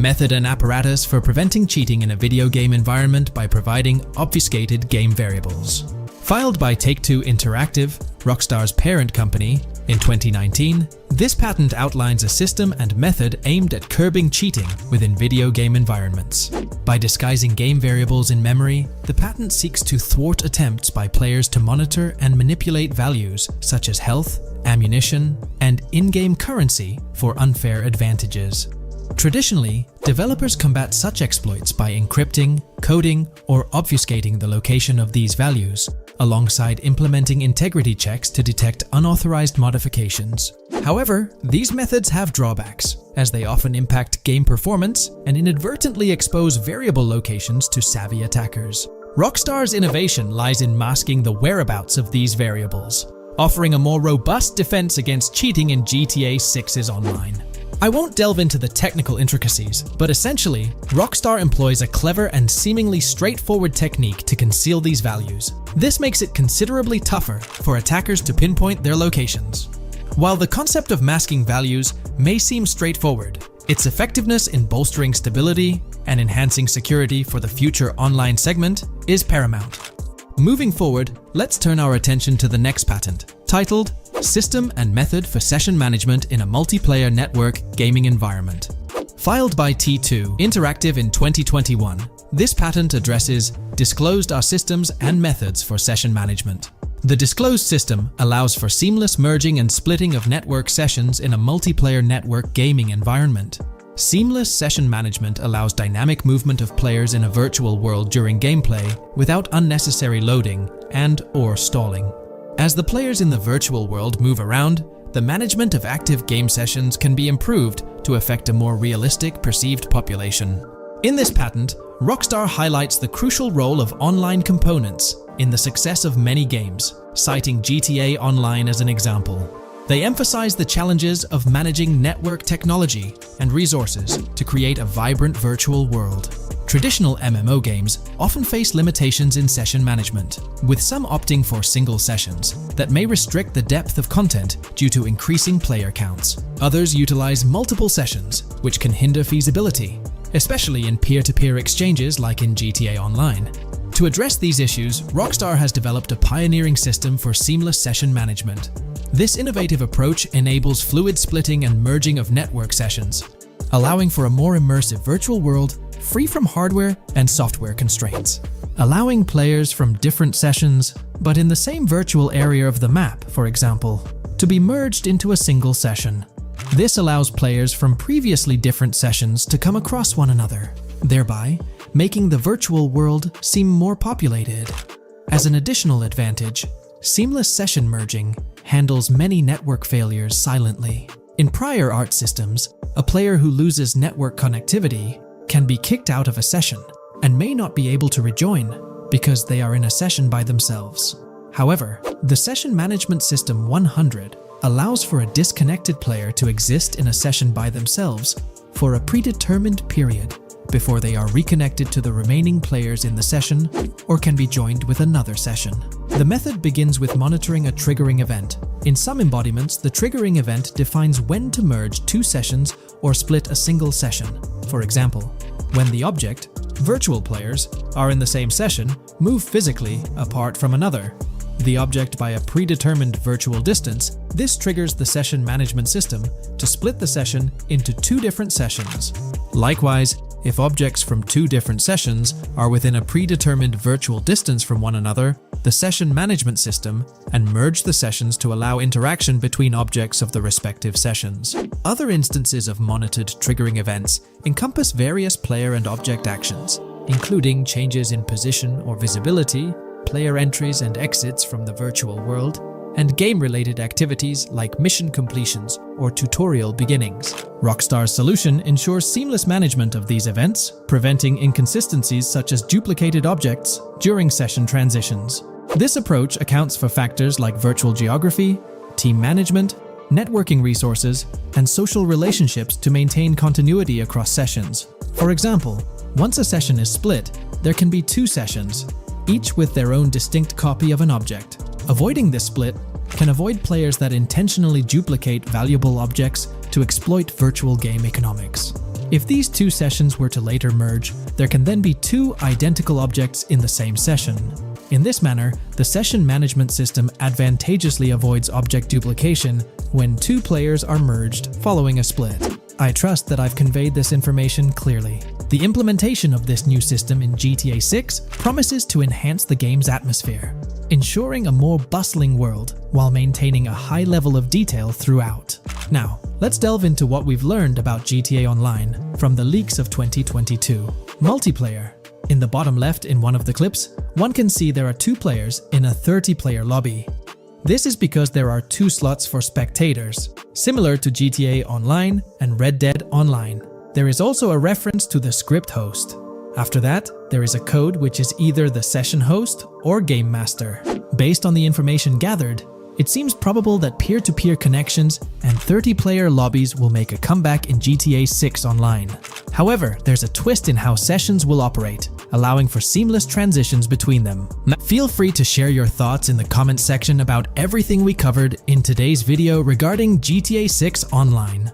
Method and Apparatus for Preventing Cheating in a Video Game Environment by Providing Obfuscated Game Variables. Filed by Take-Two Interactive, Rockstar's parent company, in 2019, this patent outlines a system and method aimed at curbing cheating within video game environments. By disguising game variables in memory, the patent seeks to thwart attempts by players to monitor and manipulate values such as health, ammunition, and in-game currency for unfair advantages. Traditionally, developers combat such exploits by encrypting, coding, or obfuscating the location of these values, alongside implementing integrity checks to detect unauthorized modifications. However, these methods have drawbacks, as they often impact game performance and inadvertently expose variable locations to savvy attackers. Rockstar's innovation lies in masking the whereabouts of these variables, offering a more robust defense against cheating in GTA 6's online. I won't delve into the technical intricacies, but essentially, Rockstar employs a clever and seemingly straightforward technique to conceal these values. This makes it considerably tougher for attackers to pinpoint their locations. While the concept of masking values may seem straightforward, its effectiveness in bolstering stability and enhancing security for the future online segment is paramount. Moving forward, let's turn our attention to the next patent, titled System and Method for Session Management in a Multiplayer Network Gaming Environment. Filed by T2 Interactive in 2021, this patent addresses disclosed are systems and methods for session management. The disclosed system allows for seamless merging and splitting of network sessions in a multiplayer network gaming environment. Seamless session management allows dynamic movement of players in a virtual world during gameplay without unnecessary loading and/or stalling. As the players in the virtual world move around, the management of active game sessions can be improved to affect a more realistic perceived population. In this patent, Rockstar highlights the crucial role of online components in the success of many games, citing GTA Online as an example. They emphasize the challenges of managing network technology and resources to create a vibrant virtual world. Traditional MMO games often face limitations in session management, with some opting for single sessions that may restrict the depth of content due to increasing player counts. Others utilize multiple sessions, which can hinder feasibility, especially in peer-to-peer exchanges like in GTA Online. To address these issues, Rockstar has developed a pioneering system for seamless session management. This innovative approach enables fluid splitting and merging of network sessions, allowing for a more immersive virtual world free from hardware and software constraints. Allowing players from different sessions, but in the same virtual area of the map, for example, to be merged into a single session. This allows players from previously different sessions to come across one another, thereby making the virtual world seem more populated. As an additional advantage, seamless session merging handles many network failures silently. In prior art systems, a player who loses network connectivity can be kicked out of a session and may not be able to rejoin because they are in a session by themselves. However, the Session Management System 100 allows for a disconnected player to exist in a session by themselves for a predetermined period before they are reconnected to the remaining players in the session or can be joined with another session. The method begins with monitoring a triggering event. In some embodiments, the triggering event defines when to merge two sessions or split a single session. For example, when the object, virtual players, are in the same session, move physically apart from another, the object by a predetermined virtual distance, this triggers the session management system to split the session into two different sessions. Likewise, if objects from two different sessions are within a predetermined virtual distance from one another, the session management system and merge the sessions to allow interaction between objects of the respective sessions. Other instances of monitored triggering events encompass various player and object actions, including changes in position or visibility, player entries and exits from the virtual world, and game-related activities like mission completions or tutorial beginnings. Rockstar's solution ensures seamless management of these events, preventing inconsistencies such as duplicated objects during session transitions. This approach accounts for factors like virtual geography, team management, networking resources, and social relationships to maintain continuity across sessions. For example, once a session is split, there can be 2 sessions, each with their own distinct copy of an object. Avoiding this split can avoid players that intentionally duplicate valuable objects to exploit virtual game economics. If these 2 sessions were to later merge, there can then be 2 identical objects in the same session. In this manner, the session management system advantageously avoids object duplication when 2 players are merged following a split. I trust that I've conveyed this information clearly. The implementation of this new system in GTA 6 promises to enhance the game's atmosphere, ensuring a more bustling world while maintaining a high level of detail throughout. Now, let's delve into what we've learned about GTA Online from the leaks of 2022. Multiplayer. In the bottom left in one of the clips, one can see there are 2 players in a 30-player lobby. This is because there are 2 slots for spectators, similar to GTA Online and Red Dead Online. There is also a reference to the script host. After that, there is a code which is either the session host or game master. Based on the information gathered, it seems probable that peer-to-peer connections and 30-player lobbies will make a comeback in GTA 6 Online. However, there's a twist in how sessions will operate, allowing for seamless transitions between them. Feel free to share your thoughts in the comment section about everything we covered in today's video regarding GTA 6 Online.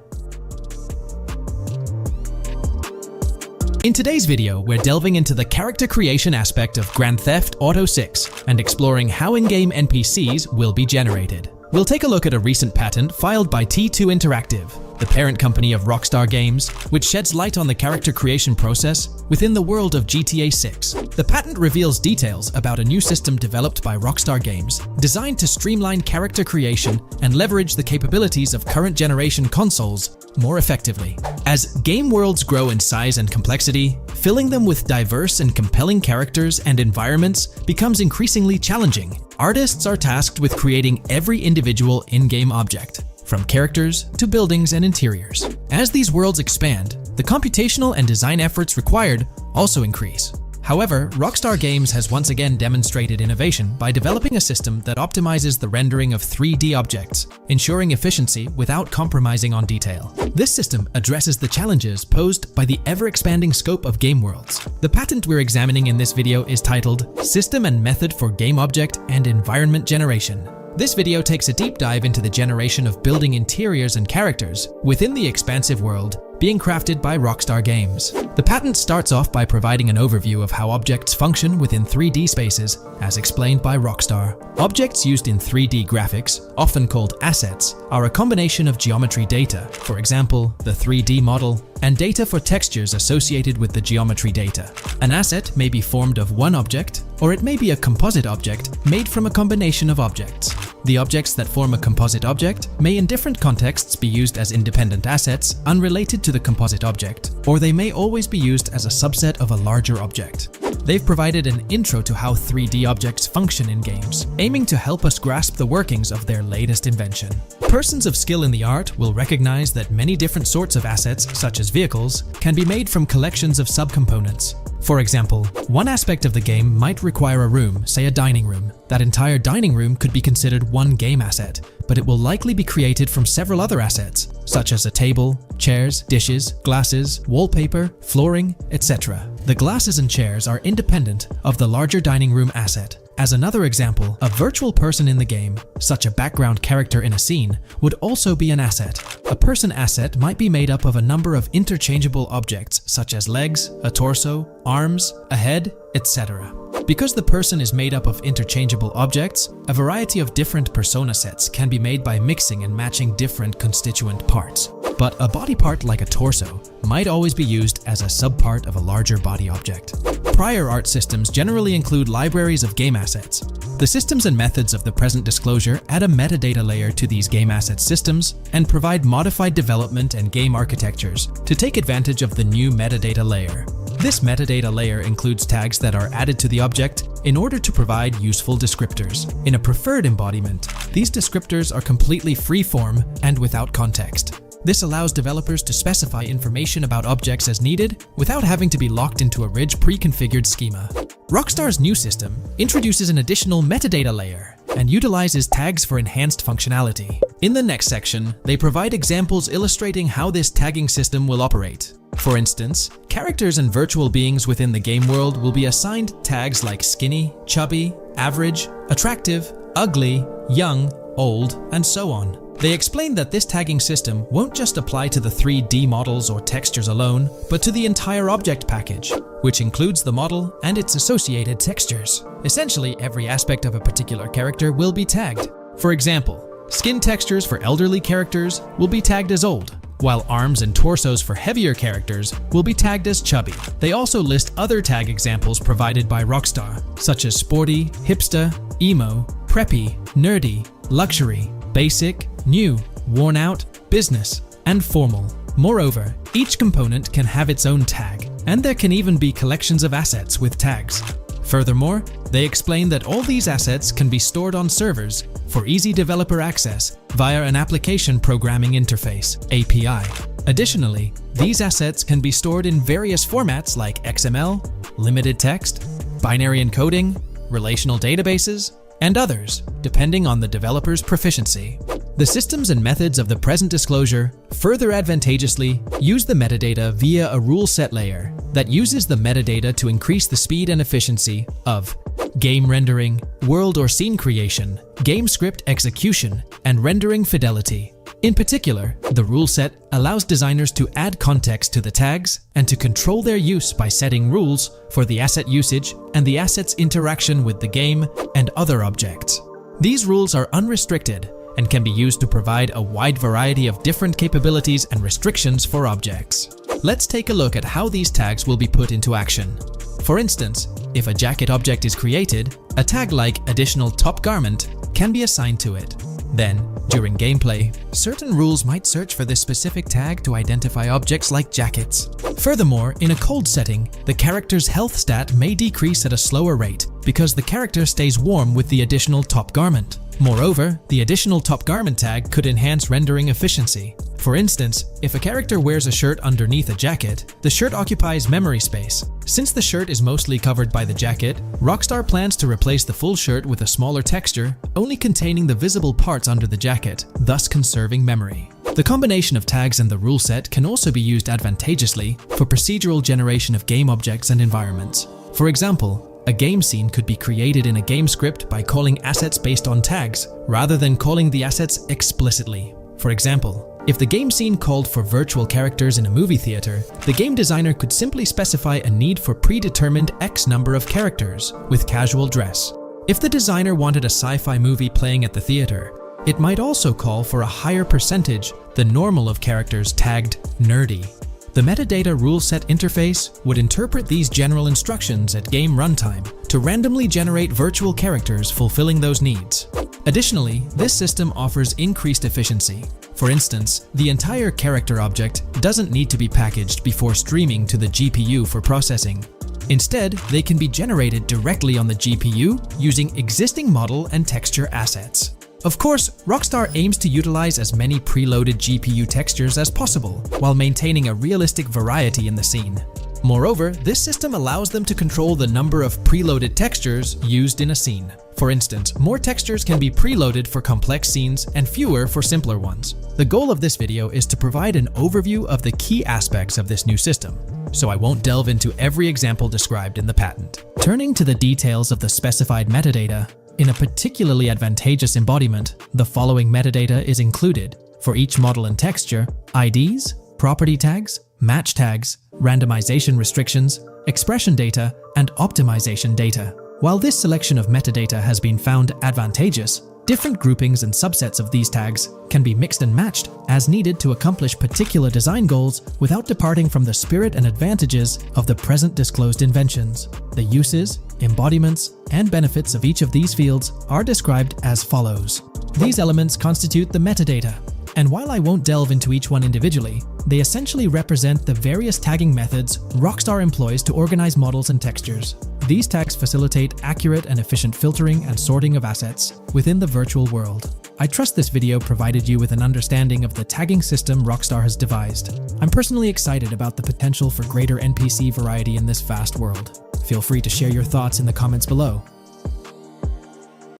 In today's video, we're delving into the character creation aspect of Grand Theft Auto 6 and exploring how in-game NPCs will be generated. We'll take a look at a recent patent filed by T2 Interactive, the parent company of Rockstar Games, which sheds light on the character creation process within the world of GTA 6. The patent reveals details about a new system developed by Rockstar Games, designed to streamline character creation and leverage the capabilities of current generation consoles more effectively. As game worlds grow in size and complexity, filling them with diverse and compelling characters and environments becomes increasingly challenging. Artists are tasked with creating every individual in-game object, from characters to buildings and interiors. As these worlds expand, the computational and design efforts required also increase. However, Rockstar Games has once again demonstrated innovation by developing a system that optimizes the rendering of 3D objects, ensuring efficiency without compromising on detail. This system addresses the challenges posed by the ever-expanding scope of game worlds. The patent we're examining in this video is titled System and Method for Game Object and Environment Generation. This video takes a deep dive into the generation of building interiors and characters within the expansive world being crafted by Rockstar Games. The patent starts off by providing an overview of how objects function within 3D spaces, as explained by Rockstar. Objects used in 3D graphics, often called assets, are a combination of geometry data, for example, the 3D model, and data for textures associated with the geometry data. An asset may be formed of one object, or it may be a composite object made from a combination of objects. The objects that form a composite object may in different contexts be used as independent assets unrelated to the composite object, or they may always be used as a subset of a larger object. They've provided an intro to how 3D objects function in games, aiming to help us grasp the workings of their latest invention. Persons of skill in the art will recognize that many different sorts of assets, such as vehicles, can be made from collections of subcomponents. For example, one aspect of the game might require a room, say a dining room. That entire dining room could be considered one game asset, but it will likely be created from several other assets, such as a table, chairs, dishes, glasses, wallpaper, flooring, etc. The glasses and chairs are independent of the larger dining room asset. As another example, a virtual person in the game, such a background character in a scene, would also be an asset. A person asset might be made up of a number of interchangeable objects such as legs, a torso, arms, a head, etc. Because the person is made up of interchangeable objects, a variety of different persona sets can be made by mixing and matching different constituent parts. But a body part like a torso might always be used as a subpart of a larger body object. Prior art systems generally include libraries of game assets. The systems and methods of the present disclosure add a metadata layer to these game asset systems and provide modified development and game architectures to take advantage of the new metadata layer. This metadata layer includes tags that are added to the object in order to provide useful descriptors. In a preferred embodiment, these descriptors are completely free-form and without context. This allows developers to specify information about objects as needed without having to be locked into a rich pre-configured schema. Rockstar's new system introduces an additional metadata layer and utilizes tags for enhanced functionality. In the next section, they provide examples illustrating how this tagging system will operate. For instance, characters and virtual beings within the game world will be assigned tags like skinny, chubby, average, attractive, ugly, young, old, and so on. They explained that this tagging system won't just apply to the 3D models or textures alone, but to the entire object package, which includes the model and its associated textures. Essentially, every aspect of a particular character will be tagged. For example, skin textures for elderly characters will be tagged as old, while arms and torsos for heavier characters will be tagged as chubby. They also list other tag examples provided by Rockstar, such as sporty, hipster, emo, preppy, nerdy, luxury, basic, new, worn out, business, and formal. Moreover, each component can have its own tag, and there can even be collections of assets with tags. Furthermore, they explain that all these assets can be stored on servers for easy developer access via an application programming interface (API). Additionally, these assets can be stored in various formats like XML, limited text, binary encoding, relational databases, and others, depending on the developer's proficiency. The systems and methods of the present disclosure further advantageously use the metadata via a rule set layer that uses the metadata to increase the speed and efficiency of game rendering, world or scene creation, game script execution, and rendering fidelity. In particular, the rule set allows designers to add context to the tags and to control their use by setting rules for the asset usage and the asset's interaction with the game and other objects. These rules are unrestricted and can be used to provide a wide variety of different capabilities and restrictions for objects. Let's take a look at how these tags will be put into action. For instance, if a jacket object is created, a tag like additional top garment can be assigned to it. Then, during gameplay, certain rules might search for this specific tag to identify objects like jackets. Furthermore, in a cold setting, the character's health stat may decrease at a slower rate because the character stays warm with the additional top garment. Moreover, the additional top garment tag could enhance rendering efficiency. For instance, if a character wears a shirt underneath a jacket, the shirt occupies memory space. Since the shirt is mostly covered by the jacket, Rockstar plans to replace the full shirt with a smaller texture, only containing the visible parts under the jacket, thus conserving memory. The combination of tags and the rule set can also be used advantageously for procedural generation of game objects and environments. For example, a game scene could be created in a game script by calling assets based on tags, rather than calling the assets explicitly. For example, if the game scene called for virtual characters in a movie theater, the game designer could simply specify a need for predetermined X number of characters with casual dress. If the designer wanted a sci-fi movie playing at the theater, it might also call for a higher percentage than normal of characters tagged nerdy. The metadata rule set interface would interpret these general instructions at game runtime to randomly generate virtual characters fulfilling those needs. Additionally, this system offers increased efficiency. For instance, the entire character object doesn't need to be packaged before streaming to the GPU for processing. Instead, they can be generated directly on the GPU using existing model and texture assets. Of course, Rockstar aims to utilize as many preloaded GPU textures as possible, while maintaining a realistic variety in the scene. Moreover, this system allows them to control the number of preloaded textures used in a scene. For instance, more textures can be preloaded for complex scenes and fewer for simpler ones. The goal of this video is to provide an overview of the key aspects of this new system, so I won't delve into every example described in the patent. Turning to the details of the specified metadata, in a particularly advantageous embodiment, the following metadata is included for each model and texture: IDs, property tags, match tags, randomization restrictions, expression data, and optimization data. While this selection of metadata has been found advantageous, different groupings and subsets of these tags can be mixed and matched as needed to accomplish particular design goals without departing from the spirit and advantages of the present disclosed inventions. The uses, embodiments, and benefits of each of these fields are described as follows. These elements constitute the metadata, and while I won't delve into each one individually, they essentially represent the various tagging methods Rockstar employs to organize models and textures. These tags facilitate accurate and efficient filtering and sorting of assets within the virtual world. I trust this video provided you with an understanding of the tagging system Rockstar has devised. I'm personally excited about the potential for greater NPC variety in this vast world. Feel free to share your thoughts in the comments below.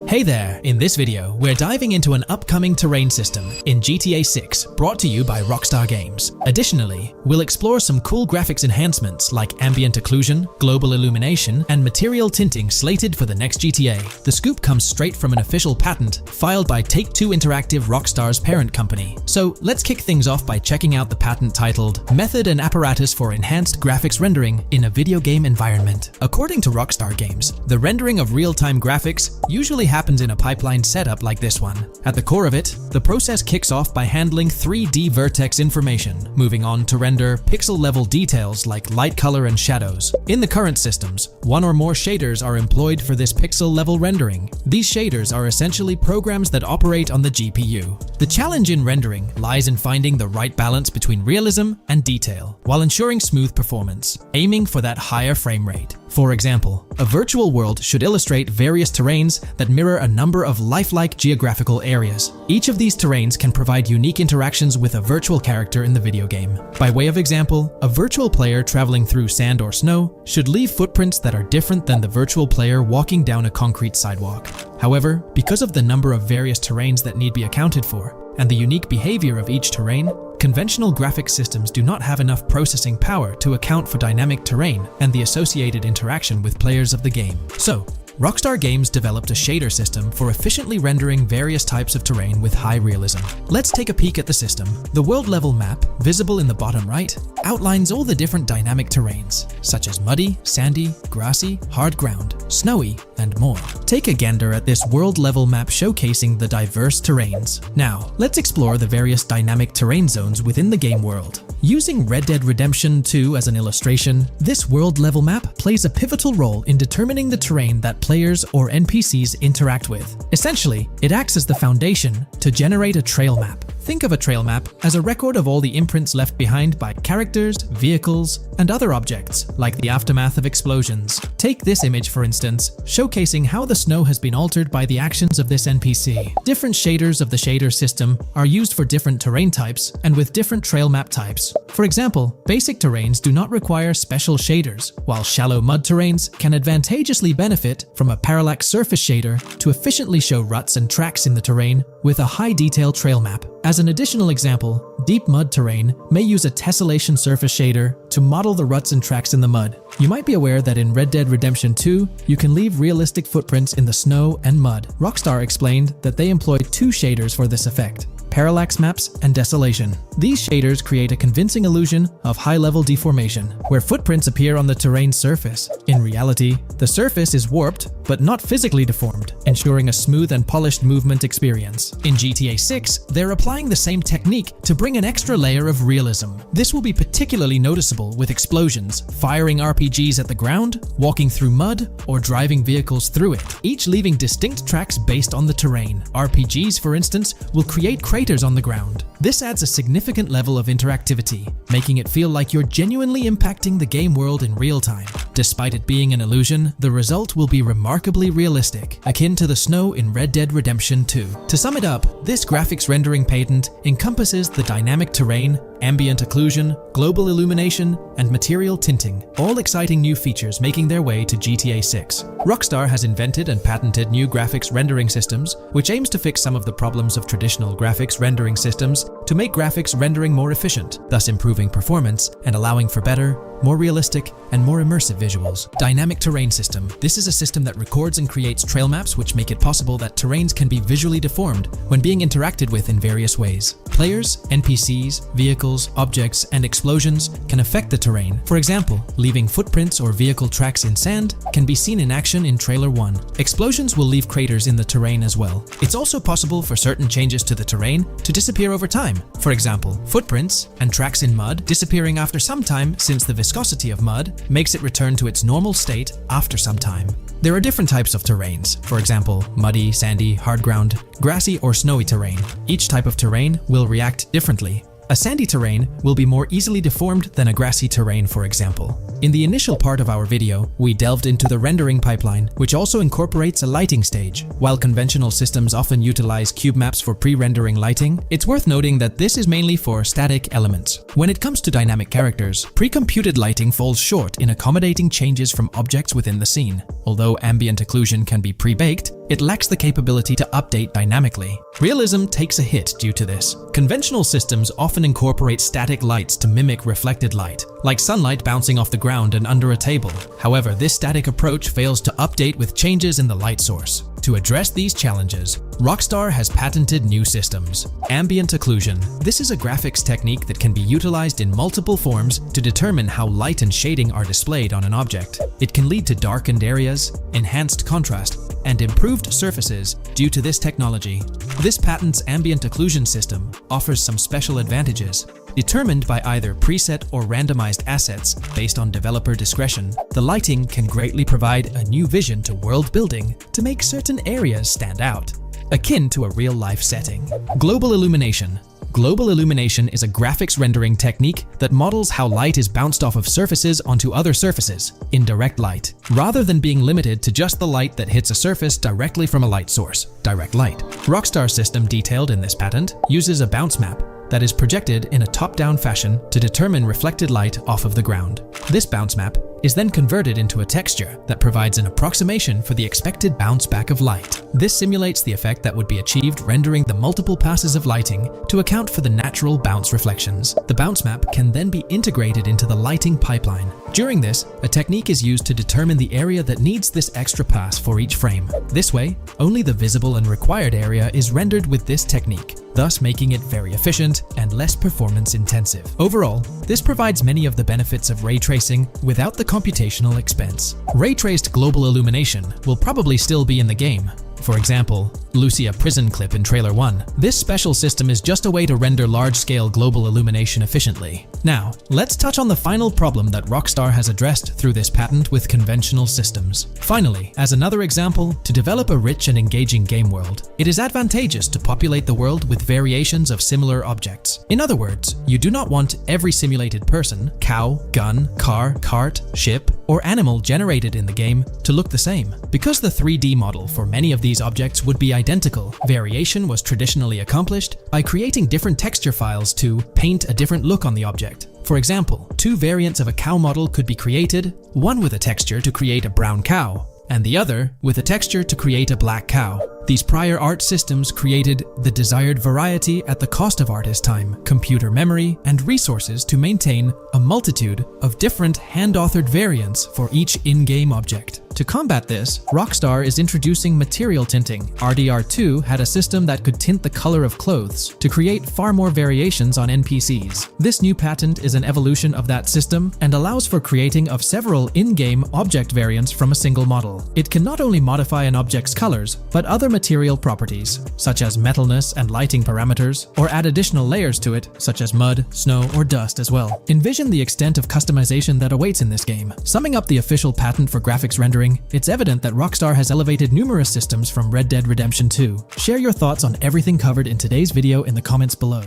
Hey there! In this video, we're diving into an upcoming terrain system in GTA 6, brought to you by rockstargames. Additionally, we'll explore some cool graphics enhancements like ambient occlusion, global illumination, and material tinting slated for the next GTA. The scoop comes straight from an official patent filed by Take-Two Interactive, Rockstar's parent company. So let's kick things off by checking out the patent titled Method and Apparatus for Enhanced Graphics Rendering in a Video Game Environment. According to Rockstar Games, the rendering of real-time graphics usually happens in a pipeline setup like this one. At the core of it, the process kicks off by handling 3D vertex information, moving on to render pixel-level details like light color and shadows. In the current systems, one or more shaders are employed for this pixel-level rendering. These shaders are essentially programs that operate on the GPU. The challenge in rendering lies in finding the right balance between realism and detail, while ensuring smooth performance, aiming for that higher frame rate. For example, a virtual world should illustrate various terrains that mirror a number of lifelike geographical areas. Each of these terrains can provide unique interactions with a virtual character in the video game. By way of example, a virtual player traveling through sand or snow should leave footprints that are different than the virtual player walking down a concrete sidewalk. However, because of the number of various terrains that need be accounted for, and the unique behavior of each terrain, conventional graphics systems do not have enough processing power to account for dynamic terrain and the associated interaction with players of the game. So, Rockstar Games developed a shader system for efficiently rendering various types of terrain with high realism. Let's take a peek at the system. The world level map, visible in the bottom right, outlines all the different dynamic terrains, such as muddy, sandy, grassy, hard ground, snowy, and more. Take a gander at this world level map showcasing the diverse terrains. Now, let's explore the various dynamic terrain zones within the game world. Using Red Dead Redemption 2 as an illustration, this world level map plays a pivotal role in determining the terrain that players or NPCs interact with. Essentially, it acts as the foundation to generate a trail map. Think of a trail map as a record of all the imprints left behind by characters, vehicles, and other objects, like the aftermath of explosions. Take this image for instance, showcasing how the snow has been altered by the actions of this NPC. Different shaders of the shader system are used for different terrain types and with different trail map types. For example, basic terrains do not require special shaders, while shallow mud terrains can advantageously benefit from a parallax surface shader to efficiently show ruts and tracks in the terrain with a high detail trail map. As an additional example, deep mud terrain may use a tessellation surface shader to model the ruts and tracks in the mud. You might be aware that in Red Dead Redemption 2, you can leave realistic footprints in the snow and mud. Rockstar explained that they employed two shaders for this effect: parallax maps and desolation. These shaders create a convincing illusion of high-level deformation, where footprints appear on the terrain's surface. In reality, the surface is warped, but not physically deformed, ensuring a smooth and polished movement experience. In GTA 6, they're applying the same technique to bring an extra layer of realism. This will be particularly noticeable with explosions, firing RPGs at the ground, walking through mud, or driving vehicles through it, each leaving distinct tracks based on the terrain. RPGs, for instance, will create craters on the ground. This adds a significant level of interactivity, making it feel like you're genuinely impacting the game world in real time. Despite it being an illusion, the result will be remarkably realistic, akin to the snow in Red Dead Redemption 2. To sum it up, this graphics rendering patent encompasses the dynamic terrain, ambient occlusion, global illumination, and material tinting, all exciting new features making their way to GTA 6. Rockstar has invented and patented new graphics rendering systems, which aims to fix some of the problems of traditional graphics rendering systems to make graphics rendering more efficient, thus improving performance and allowing for better, more realistic, and more immersive visuals. Dynamic terrain system. This is a system that records and creates trail maps which make it possible that terrains can be visually deformed when being interacted with in various ways. Players, NPCs, vehicles, objects, and explosions can affect the terrain. For example, leaving footprints or vehicle tracks in sand can be seen in action in Trailer 1. Explosions will leave craters in the terrain as well. It's also possible for certain changes to the terrain to disappear over time. For example, footprints and tracks in mud disappearing after some time, since the viscosity of mud makes it return to its normal state after some time. There are different types of terrains, for example, muddy, sandy, hard ground, grassy, or snowy terrain. Each type of terrain will react differently. A sandy terrain will be more easily deformed than a grassy terrain, for example. In the initial part of our video, we delved into the rendering pipeline, which also incorporates a lighting stage. While conventional systems often utilize cube maps for pre-rendering lighting, it's worth noting that this is mainly for static elements. When it comes to dynamic characters, pre-computed lighting falls short in accommodating changes from objects within the scene. Although ambient occlusion can be pre-baked, it lacks the capability to update dynamically. Realism takes a hit due to this. Conventional systems often incorporate static lights to mimic reflected light, like sunlight bouncing off the ground and under a table. However, this static approach fails to update with changes in the light source. To address these challenges, Rockstar has patented new systems. Ambient occlusion. This is a graphics technique that can be utilized in multiple forms to determine how light and shading are displayed on an object. It can lead to darkened areas, enhanced contrast, and improved surfaces due to this technology. This patent's ambient occlusion system offers some special advantages. Determined by either preset or randomized assets based on developer discretion, the lighting can greatly provide a new vision to world building to make certain areas stand out, akin to a real-life setting. Global illumination. Global illumination is a graphics rendering technique that models how light is bounced off of surfaces onto other surfaces in direct light, rather than being limited to just the light that hits a surface directly from a light source, direct light. Rockstar's system detailed in this patent uses a bounce map that is projected in a top-down fashion to determine reflected light off of the ground. This bounce map is then converted into a texture that provides an approximation for the expected bounce back of light. This simulates the effect that would be achieved rendering the multiple passes of lighting to account for the natural bounce reflections. The bounce map can then be integrated into the lighting pipeline. During this, a technique is used to determine the area that needs this extra pass for each frame. This way, only the visible and required area is rendered with this technique, thus making it very efficient and less performance intensive. Overall, this provides many of the benefits of ray tracing without the computational expense. Ray-traced global illumination will probably still be in the game. For example, Lucia prison clip in Trailer 1. This special system is just a way to render large-scale global illumination efficiently. Now, let's touch on the final problem that Rockstar has addressed through this patent with conventional systems. Finally, as another example, to develop a rich and engaging game world, it is advantageous to populate the world with variations of similar objects. In other words, you do not want every simulated person, cow, gun, car, cart, ship, or animal generated in the game to look the same. Because the 3D model for many of these objects would be identical, variation was traditionally accomplished by creating different texture files to paint a different look on the object. For example, two variants of a cow model could be created, one with a texture to create a brown cow, and the other with a texture to create a black cow. These prior art systems created the desired variety at the cost of artist time, computer memory, and resources to maintain a multitude of different hand-authored variants for each in-game object. To combat this, Rockstar is introducing material tinting. RDR2 had a system that could tint the color of clothes to create far more variations on NPCs. This new patent is an evolution of that system and allows for creating of several in-game object variants from a single model. It can not only modify an object's colors, but other material properties, such as metalness and lighting parameters, or add additional layers to it, such as mud, snow, or dust as well. Envision the extent of customization that awaits in this game. Summing up the official patent for graphics rendering, it's evident that Rockstar has elevated numerous systems from Red Dead Redemption 2. Share your thoughts on everything covered in today's video in the comments below.